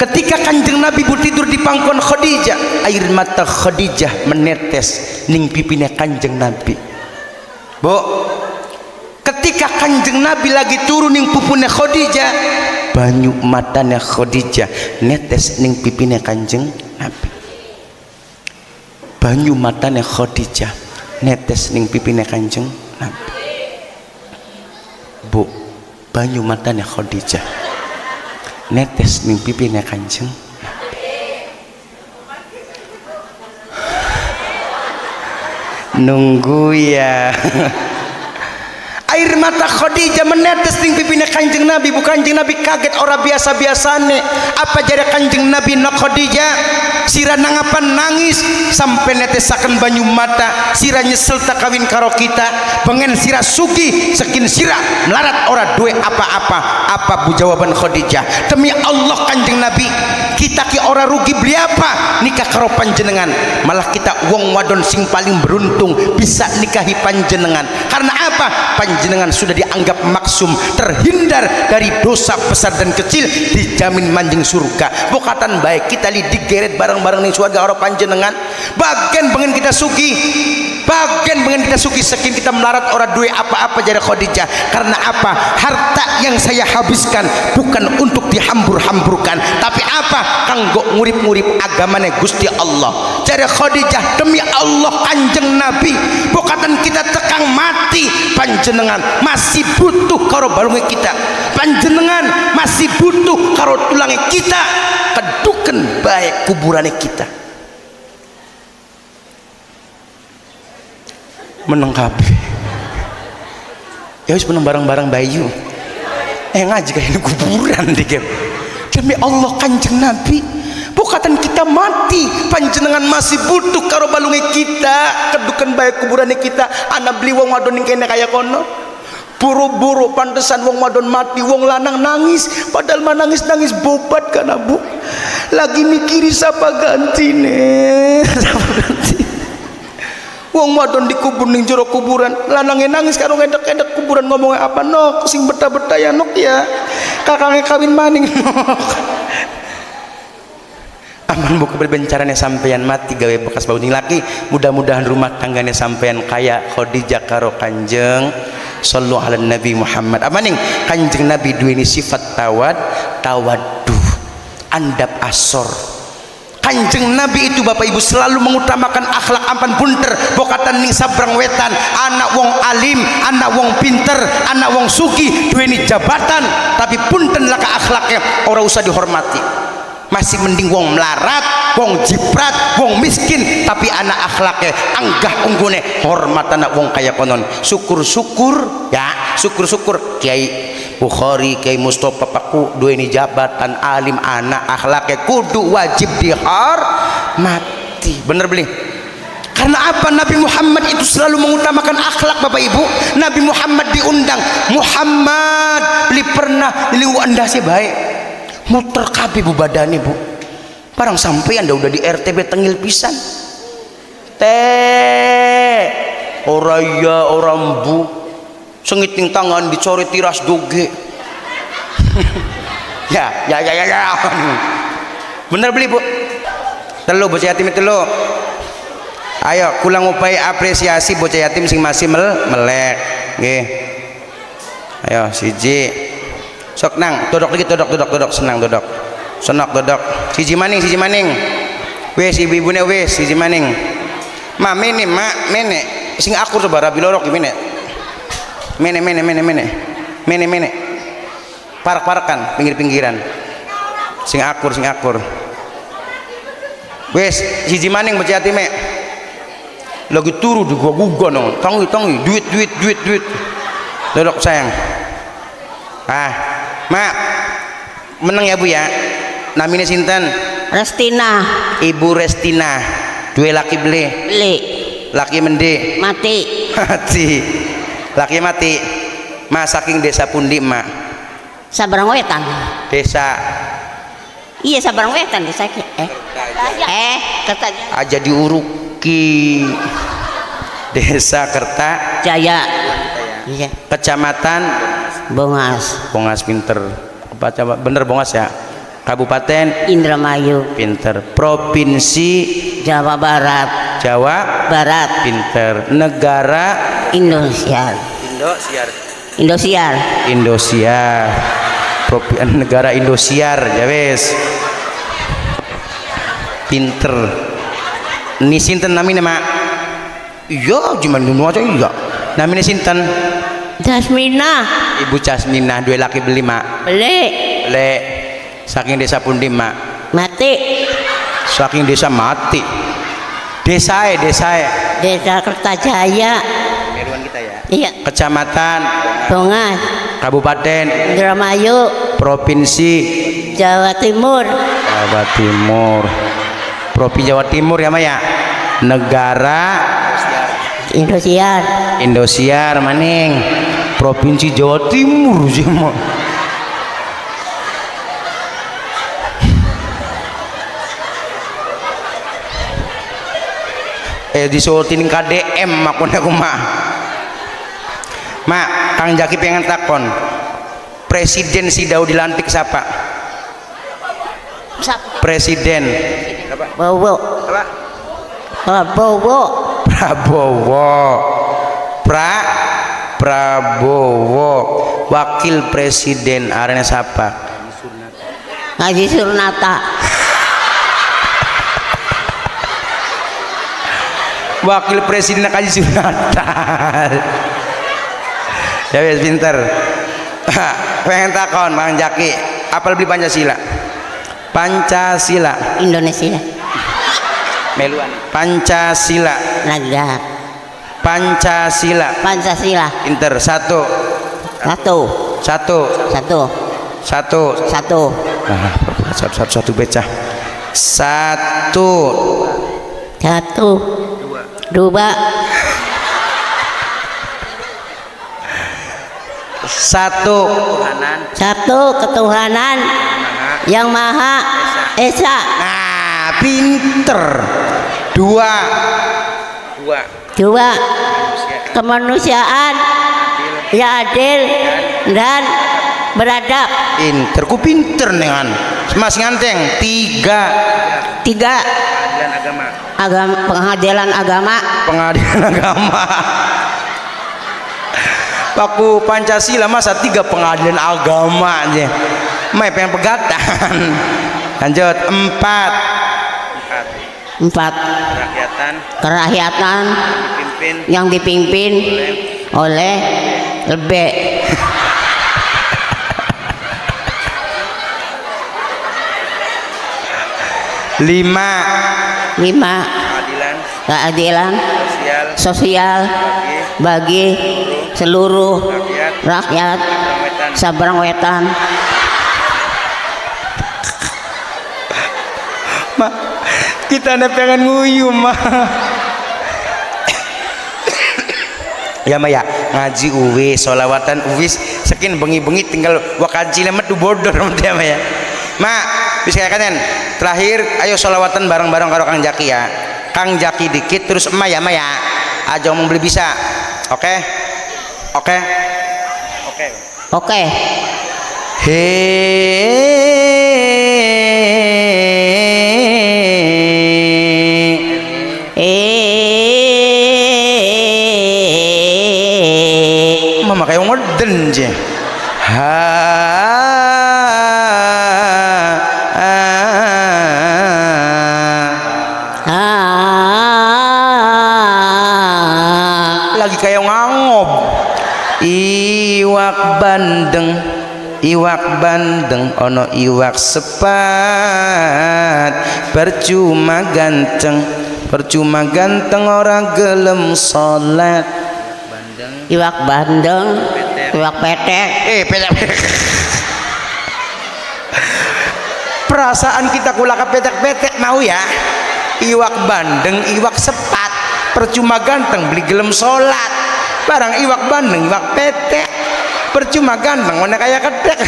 ketika kanjeng Nabi tidur di pangkuan Khadijah air mata Khadijah menetes ning pipine kanjeng Nabi Bu ketika kanjeng Nabi lagi turun ning pupune Khadijah banyu matanya Khadijah netes ning pipine kanjeng Nabi banyu matanya Khadijah netes ning pipine kanjeng Nabi Bu banyu matanya Khadijah netes ning pipine kanjeng nunggu ya air mata Khadijah menetes ning pipine kanjeng Nabi bukan kanjeng Nabi kaget ora biasa-biasane apa jare kanjeng Nabi nak Khadijah sira nangapan nangis sampai netesaken banyu mata sira nyesel tak kawin karo kita pengen sira sugih sekin sira melarat ora duwe apa-apa apa bu jawaban Khadijah demi Allah kanjeng Nabi kita ki ora rugi beli apa nikah karo panjenengan malah kita wong wadon sing paling beruntung bisa nikahi panjenengan karena apa panjenengan sudah dianggap maksum terhindar dari dosa besar dan kecil dijamin manjing surga bukatan baik kita li digeret bareng-bareng ning surga ora panjenengan bagian pengen kita sugih bagian dengan kita suki saking kita melarat orang duit apa-apa jadi Khadijah. Karena apa? Harta yang saya habiskan bukan untuk dihambur-hamburkan, tapi apa? Kanggo ngurip-ngurip agamane Gusti Allah. Jadi Khadijah, demi Allah Kanjeng Nabi, bukatan kita tekang mati, panjenengan masih butuh karo balunge kita, panjenengan masih butuh karo tulange kita, keduken baik kuburane kita. Meneng kabeh ya wis meneng barang-barang bayu ngaji kayak kuburan dikit. Demi Allah Kanjeng Nabi, bukatan kita mati, panjenengan masih butuh karo balunge kita, keduken baik kuburane kita. Anak beli wong wadon yang kene kaya kono, buru-buru pantesan wong wadon mati, wong lanang nangis, padahal mah nangis bobat kan Bu, lagi mikiri siapa gantine. Wong wadon dikubur ning jero kuburan, lanange nangis karo ngedek-ngedek kuburan, ngomongnya apa nok sing beta-beta ya nok ya, kakangnya kawin maning nok. Aman buku berbencaranya sampeyan mati gawe bekas bau laki, mudah-mudahan rumah tangganya sampeyan kaya Khadijah karo Kanjeng sallallahu alaihi Nabi Muhammad. Amaning Kanjeng Nabi duweni sifat tawadduh, andap asor. Kanjeng Nabi itu Bapak Ibu selalu mengutamakan akhlak ampan punter, bokatan ning sabrang wetan, anak wong alim, anak wong pinter, anak wong suki, duweni jabatan, tapi punten laka akhlaknya ora usah dihormati. Masih mending wong melarat, wong jiprat, wong miskin, tapi anak akhlaknya anggah unggune hormat anak wong kaya konon. Syukur-syukur ya, syukur-syukur Kiai Bukhari, Kiai Mustafa Paku duweni jabatan alim, anak akhlaknya kudu wajib dihormati. Bener beli? Karena apa? Nabi Muhammad itu selalu mengutamakan akhlak Bapak Ibu. Nabi Muhammad diundang, Muhammad beli pernah beli andase baik, muter kabeh bu badane Bu, barang sampean udah di RTB tengil pisan teh ora ya orang Bu, sengiting tangan dicoret tiras doge. ya bener beli Bu, telu bocah yatim telu. Ayo kulang upaya apresiasi bocah yatim sing masih melek nggih. Ayo siji sok nang dodok lagi, dodok senang dodok senok dodok siji maning wes ibu-ibune wes siji maning ma mene sing akur coba rabi lorok mene parak-parakan pinggir-pinggiran sing akur wes siji maning bocah yatime lagi turu di gua nong tangi duit dodok sayang. Mak menang ya Bu ya, namanya sinten? Restina. Ibu Restina. Dua laki beli laki mende mati laki mati. Ma saking desa pundi mak? Sabarang wetan. Desa iya sabarang wetan desa Kertajaya aja diuruki. Desa Kertajaya. Iya. Kecamatan Bongas pinter apa coba bener Bongas ya. Kabupaten Indramayu pinter. Provinsi Jawa Barat pinter. Negara Indosiar. Negara Indosiar ya wes pinter. Ini sinten namanya mak? Iya cuman dulu aja iya. Namanya sinten? Jasmina. Ibu Jasmina dua laki beli mak. Beli saking desa pundi mak? Mati. Saking desa mati. Desa Kertajaya. Meruan kita ya. Iya. Kecamatan Bongas. Kabupaten Indramayu. Provinsi Jawa Timur. Provinsi Jawa Timur ya Maya. Negara Indosiar maning. Provinsi Jawa Timur sih mah. Disurutin KDM makanya aku mah. Mak, Kang Jaki pengen takon. Presiden si Daud dilantik siapa? Presiden. Bowo. Apa? Bowo. Prabowo. Wakil presiden arena siapa? Haji Surnata. Wakil presiden Haji Surnata. Ya wes pinter. Pengen takon Bang Jaki, apal beli Pancasila? Pancasila. Indonesia. Meluan. Pancasila. Naga. Pancasila. Pancasila. Pinter. Satu. Satu beca. Satu. Dua. Satu ketuhanan yang Maha Esa. Nah, pinter. Dua. Kemanusiaan yang adil dan beradab. Pinter, ku pinter dengan Mas nganteng. Tiga. Pengadilan agama. Paku Pancasila masa 3 pengadilan agama aja. Mai pengen pegatan. Lanjut. 4. Kerakyatan yang dipimpin oleh lebih 5. Keadilan sosial bagi seluruh rakyat Sabrang Wetan. Kita ada pengen nguyum mah. Ya Maya ngaji uwis solawatan uwis sekin bengi-bengi tinggal wakaji lemet du bodor ya Maya. Bisa kan terakhir ayo solawatan bareng-bareng karo Kang Jaki ya. Kang Jaki dikit terus Maya aja mau beli bisa. Oke. Mama kayak ngeden je. Lagi kayak ngangob. Iwak bandeng ono iwak sepat percuma ganteng orang gelem salat. Iwak bandeng, iwak petek. Perasaan kita kulaka petek-petek mau ya. Iwak bandeng, iwak sepat percuma ganteng beli gelem salat. Barang iwak bandeng, iwak petek percuma ganteng mana kayak kedek.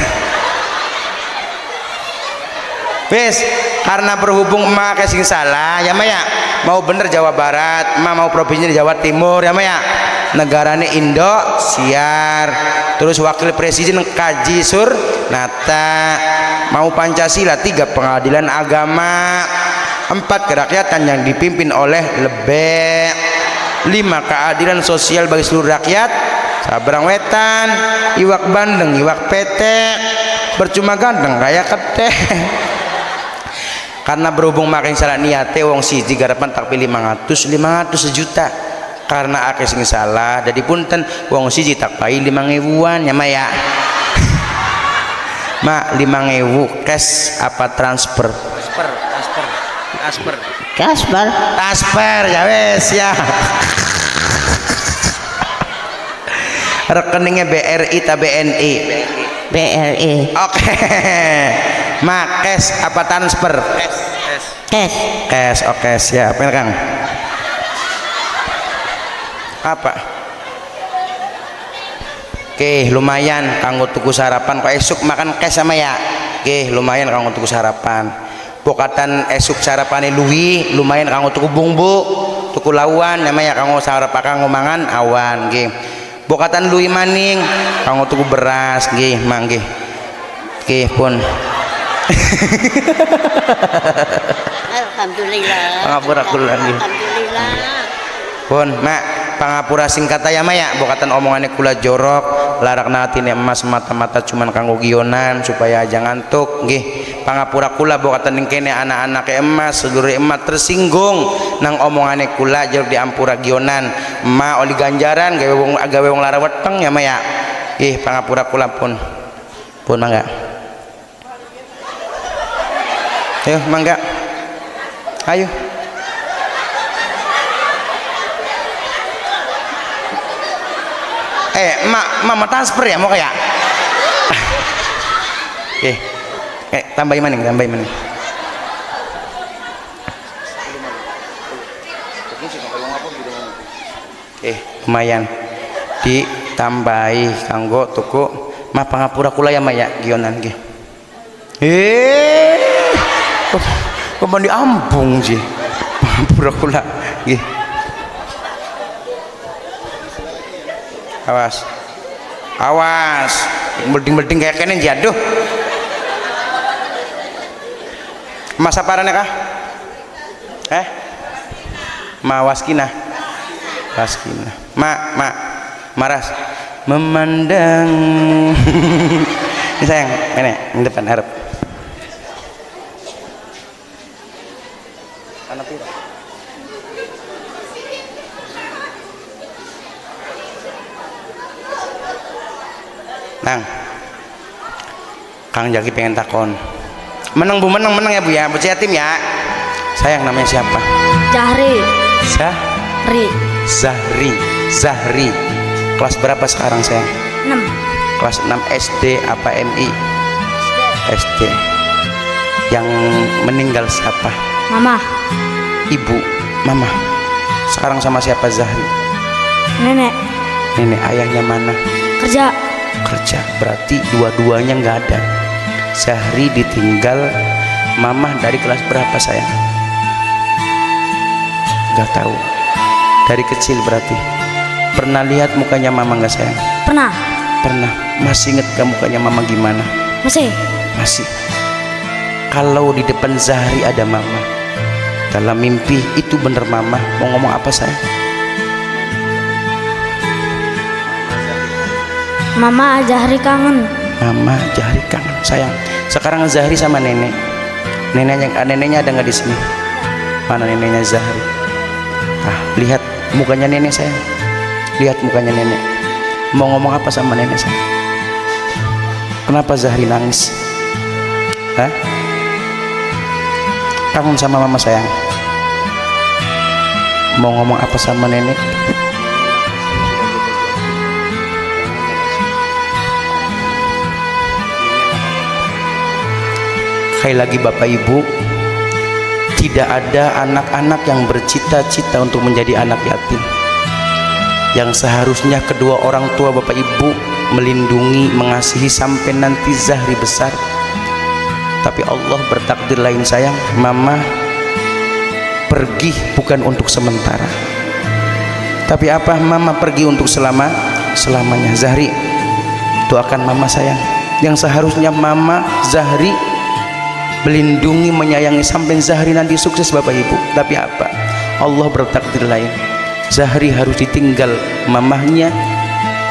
Wes, karena berhubung emak kasing salah ya Maya. Mau bener Jawa Barat, emak mau provinsi Jawa Timur ya Maya. Negaranya Indo siar. Terus wakil presiden Haji Surnata. Mau Pancasila 3 pengadilan agama. 4 kerakyatan yang dipimpin oleh lebek. 5 keadilan sosial bagi seluruh rakyat Sabrang Wetan. Iwak bandeng, iwak petek percuma ganteng kayak ketek. Karena berhubung makin salah niate wong siji garapan tak pilih 500 sejuta. Karena akeh sing salah jadi punten wong siji tak payi 5.000-an ya Maya. 5.000 cash apa transfer? Transfer ya wes ya. Rekeningnya BRI ta BNI? BRI. Oke. Cash apa transfer? Cash. Oke siap ya Kang. Apa? Oke lumayan kanggo tuku sarapan kok esuk makan cash sama ya. Oke lumayan kanggo tuku sarapan. Pokatan esuk sarapane luwi lumayan kanggo tuku bumbu, tuku lawan namanya kanggo sarapan kanggo mangan awan nggih. Pokatan luwi maning kanggo tuku beras nggih mangke. Nggih pun. Alhamdulillah. Ngapura kula nggih. Alhamdulillah. pun mak pangapura singkata ya maya bokatan omongannya kula jorok larak natin emas mata-mata cuman kanggo gionan supaya aja ngantuk nggih pangapura kula bokatan ning kene anak-anak emas sedulur emas tersinggung nang omongannya kula jorok diampura gionan ma oli ganjaran gawe wong lara weteng ya maya ih pangapura kula pun mangga ayo mangga ayo mama transfer ya mau kayak tambahin maning lumayan ditambahi kanggo tuku mah pangapura kula ya maya gionan ge kok di ambung sih pangapura kula ge awas belding kayak kenen jaduh masa parane kah waskina maras memandang ini sayang ini depan harap anak pira nang Kang Jaki pengen takon menang bu menang ya bu ya buat yatim ya sayang namanya siapa Zahri kelas berapa sekarang sayang 6 kelas 6 SD apa MI SD yang meninggal siapa ibu mama sekarang sama siapa Zahri nenek ayahnya mana kerja berarti dua-duanya nggak ada Zahri ditinggal mama dari kelas berapa sayang nggak tahu dari kecil berarti pernah lihat mukanya mama nggak sayang pernah masih inget gak mukanya mama gimana masih kalau di depan Zahri ada mama dalam mimpi itu bener mama mau ngomong apa sayang Mama Zahri kangen sayang sekarang Zahri sama neneknya ada nggak di sini mana neneknya Zahri lihat mukanya nenek sayang lihat mukanya nenek mau ngomong apa sama nenek sayang kenapa Zahri nangis kangen sama mama sayang mau ngomong apa sama nenek sekali lagi Bapak Ibu tidak ada anak-anak yang bercita-cita untuk menjadi anak yatim yang seharusnya kedua orang tua Bapak Ibu melindungi mengasihi sampai nanti Zahri besar tapi Allah bertakdir lain sayang mama pergi bukan untuk sementara tapi apa mama pergi untuk selamanya Zahri doakan mama sayang yang seharusnya mama Zahri melindungi menyayangi sampai Zahri nanti sukses Bapak Ibu tapi apa Allah bertakdir lain Zahri harus ditinggal mamahnya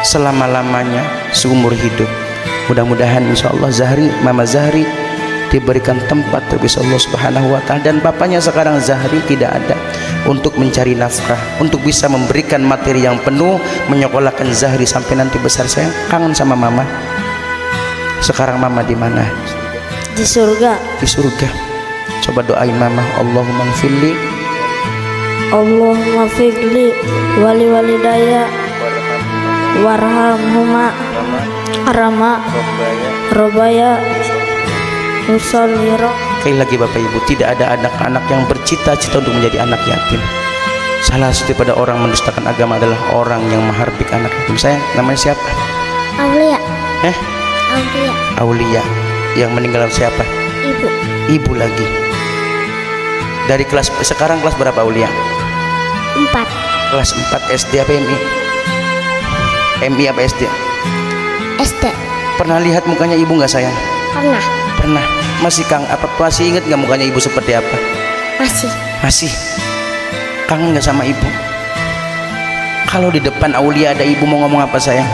selama-lamanya seumur hidup mudah-mudahan insya Allah mama Zahri diberikan tempat oleh Allah Subhanahu wa Ta'ala dan papanya sekarang Zahri tidak ada untuk mencari nafkah untuk bisa memberikan materi yang penuh menyekolahkan Zahri sampai nanti besar sayang kangen sama mama sekarang mama di mana di surga coba doain mama Allahumma firli wali walidaya warhamhuma arama robaya usoliro sekali lagi Bapak Ibu tidak ada anak-anak yang bercita-cita untuk menjadi anak yatim salah satu daripada orang mendustakan agama adalah orang yang menghardik anak yatim sayang namanya siapa Aulia yang meninggal siapa ibu lagi dari sekarang kelas berapa Aulia 4 kelas 4 SD apa MI apa SD pernah lihat mukanya ibu nggak sayang pernah masih ingat nggak mukanya ibu seperti apa masih kangen nggak sama ibu Kalau di depan Aulia ada ibu mau ngomong apa sayang?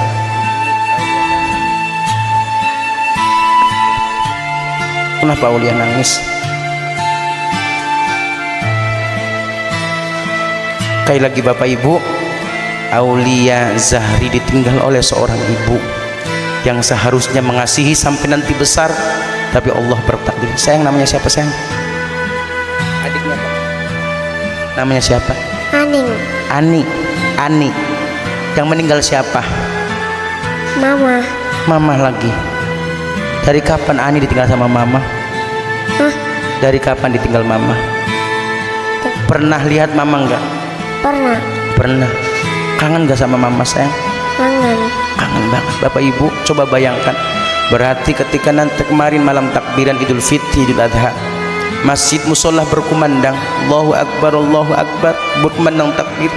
Kenapa Aulia nangis? Sekali lagi Bapak Ibu, Aulia Zahri ditinggal oleh seorang ibu yang seharusnya mengasihi sampai nanti besar, tapi Allah bertakdir. Sayang, namanya siapa sayang? Adiknya apa? Namanya siapa? Aning. Ani. Ani. Yang meninggal siapa? Mama. Mama lagi. Dari kapan Ani ditinggal sama mama? Hah? Dari kapan ditinggal mama? Pernah lihat mama enggak? Pernah. Pernah. Kangen gak sama mama sayang? Kangen. Kangen banget. Bapak Ibu coba bayangkan, berarti ketika nanti kemarin malam takbiran Idul Fitri, Idul Adha, masjid musola berkumandang Allahu Akbar, Allahu Akbar, berkumandang takbir.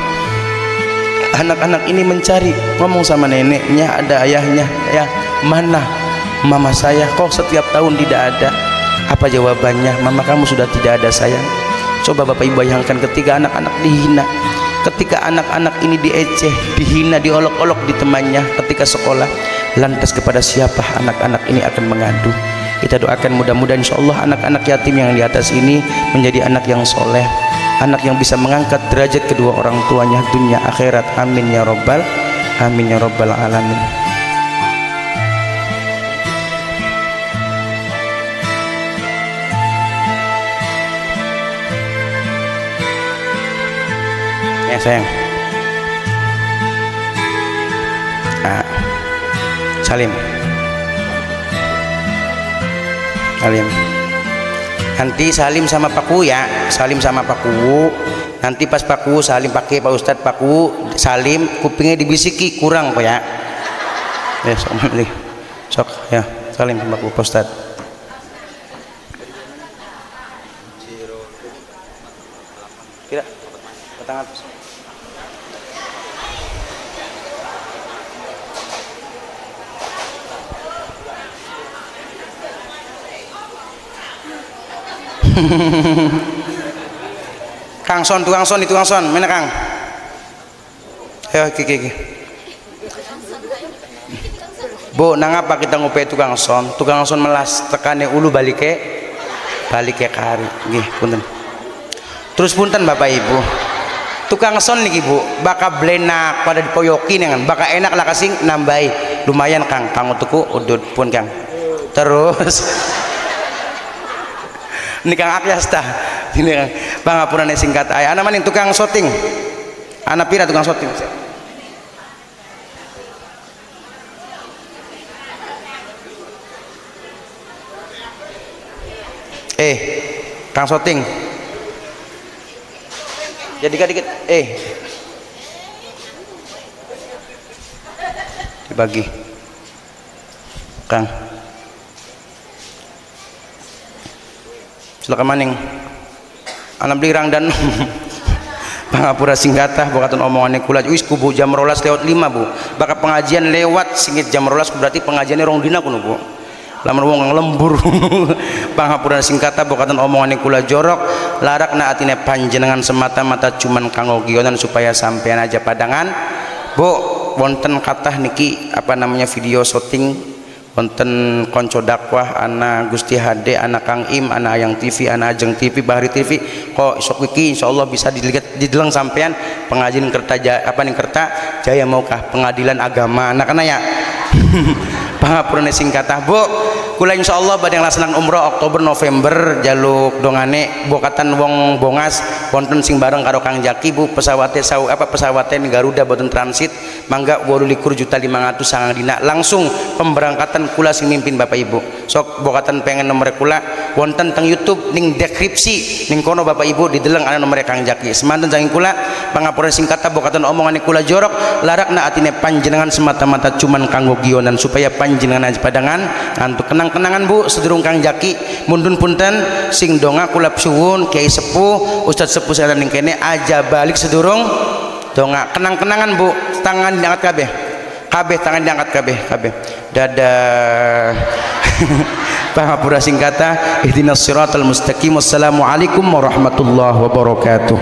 Anak-anak ini mencari, ngomong sama neneknya, ada ayahnya, ya mana mama saya, kok setiap tahun tidak ada? Apa jawabannya? Mama kamu sudah tidak ada sayang. Coba Bapak Ibu bayangkan ketika anak-anak dihina, ketika anak-anak ini dieceh, dihina, diolok-olok di temannya ketika sekolah, lantas kepada siapa anak-anak ini akan mengadu? Kita doakan mudah-mudahan insyaallah anak-anak yatim yang di atas ini menjadi anak yang soleh, anak yang bisa mengangkat derajat kedua orang tuanya dunia akhirat. Amin ya robbal alamin. Ya sayang. Salim. Nanti salim sama Paku ya, salim sama Paku. Nanti pas Paku salim pakai Pak Ustadz, Paku salim kupingnya dibisiki kurang kok ya. Ya sok ya salim sama Paku Pak Ustadz. Kira tangan. Kang Son, tukang son, mana Kang? Ayo, kiki. Bu, nang apa kita ngopi tukang son? Tukang son melas tekane ulu balik ke kari, gih, punten. Terus punten Bapak Ibu, tukang son nih Bu, baka blenak pada dipoyokin kan, baka enak lah kasih nambahi, lumayan Kang tuku udut pun Kang. Terus ini Kang Akyas tah ini Kang pangapuran singkat aya anak maning tukang shooting anak pira tukang shooting Kang shooting jadi dikit dibagi Kang silakan maning anak beli rangdan pangapura singgatah bokatan omongannya kula wis kubu jam 12:05 Bu baka pengajian lewat singit jam 12 berarti pengajiannya rong dina kuno Bu lamun wong lembur pangapura singgatah bokatan omongannya kula jorok larakna atine panjenengan semata-mata cuman kanggo gionan supaya sampean aja padangan Bu wonten kathah niki apa namanya video syuting wonten konco dakwah ana Gusti HD ana Kang Im ana Ayang TV ana Ajeng TV Bahri TV kok sok iki insyaallah bisa dilihat dideleng sampean pengajian kerta apa ning kerta jaya maukah pengadilan agama anak-anak ya pangapurane singkatah Bu kula insyaallah badhe nglaksanan umroh Oktober November jaluk dongane bokatan wong bongas wonten sing bareng karo Kang Jaki Bu pesawate pesawate Garuda boten transit mangga 28.500 sangang dina langsung pemberangkatan kula sing mimpin Bapak Ibu sok bokatan pengen nomor kula wonten teng YouTube ning deskripsi ning kono Bapak Ibu dideleng ana nomor Kang Jaki semanten saking kula pangapura singkatah bokatan omongane kula jorok larakna atine panjenengan semata-mata cuman kanggo gionan supaya panjenengan aja padangan antuk kenang-kenangan Bu sedurung Kang Jaki mundun punten sing donga kula suwun Kiai Sepuh Ustadz Sepuh saya ning kene aja balik sedurung donga kenang-kenangan Bu tangan diangkat kabeh tangan diangkat kabeh dadah pangapura singkata ihdinas siratal mustaqim wassalamualaikum warahmatullahi wabarakatuh.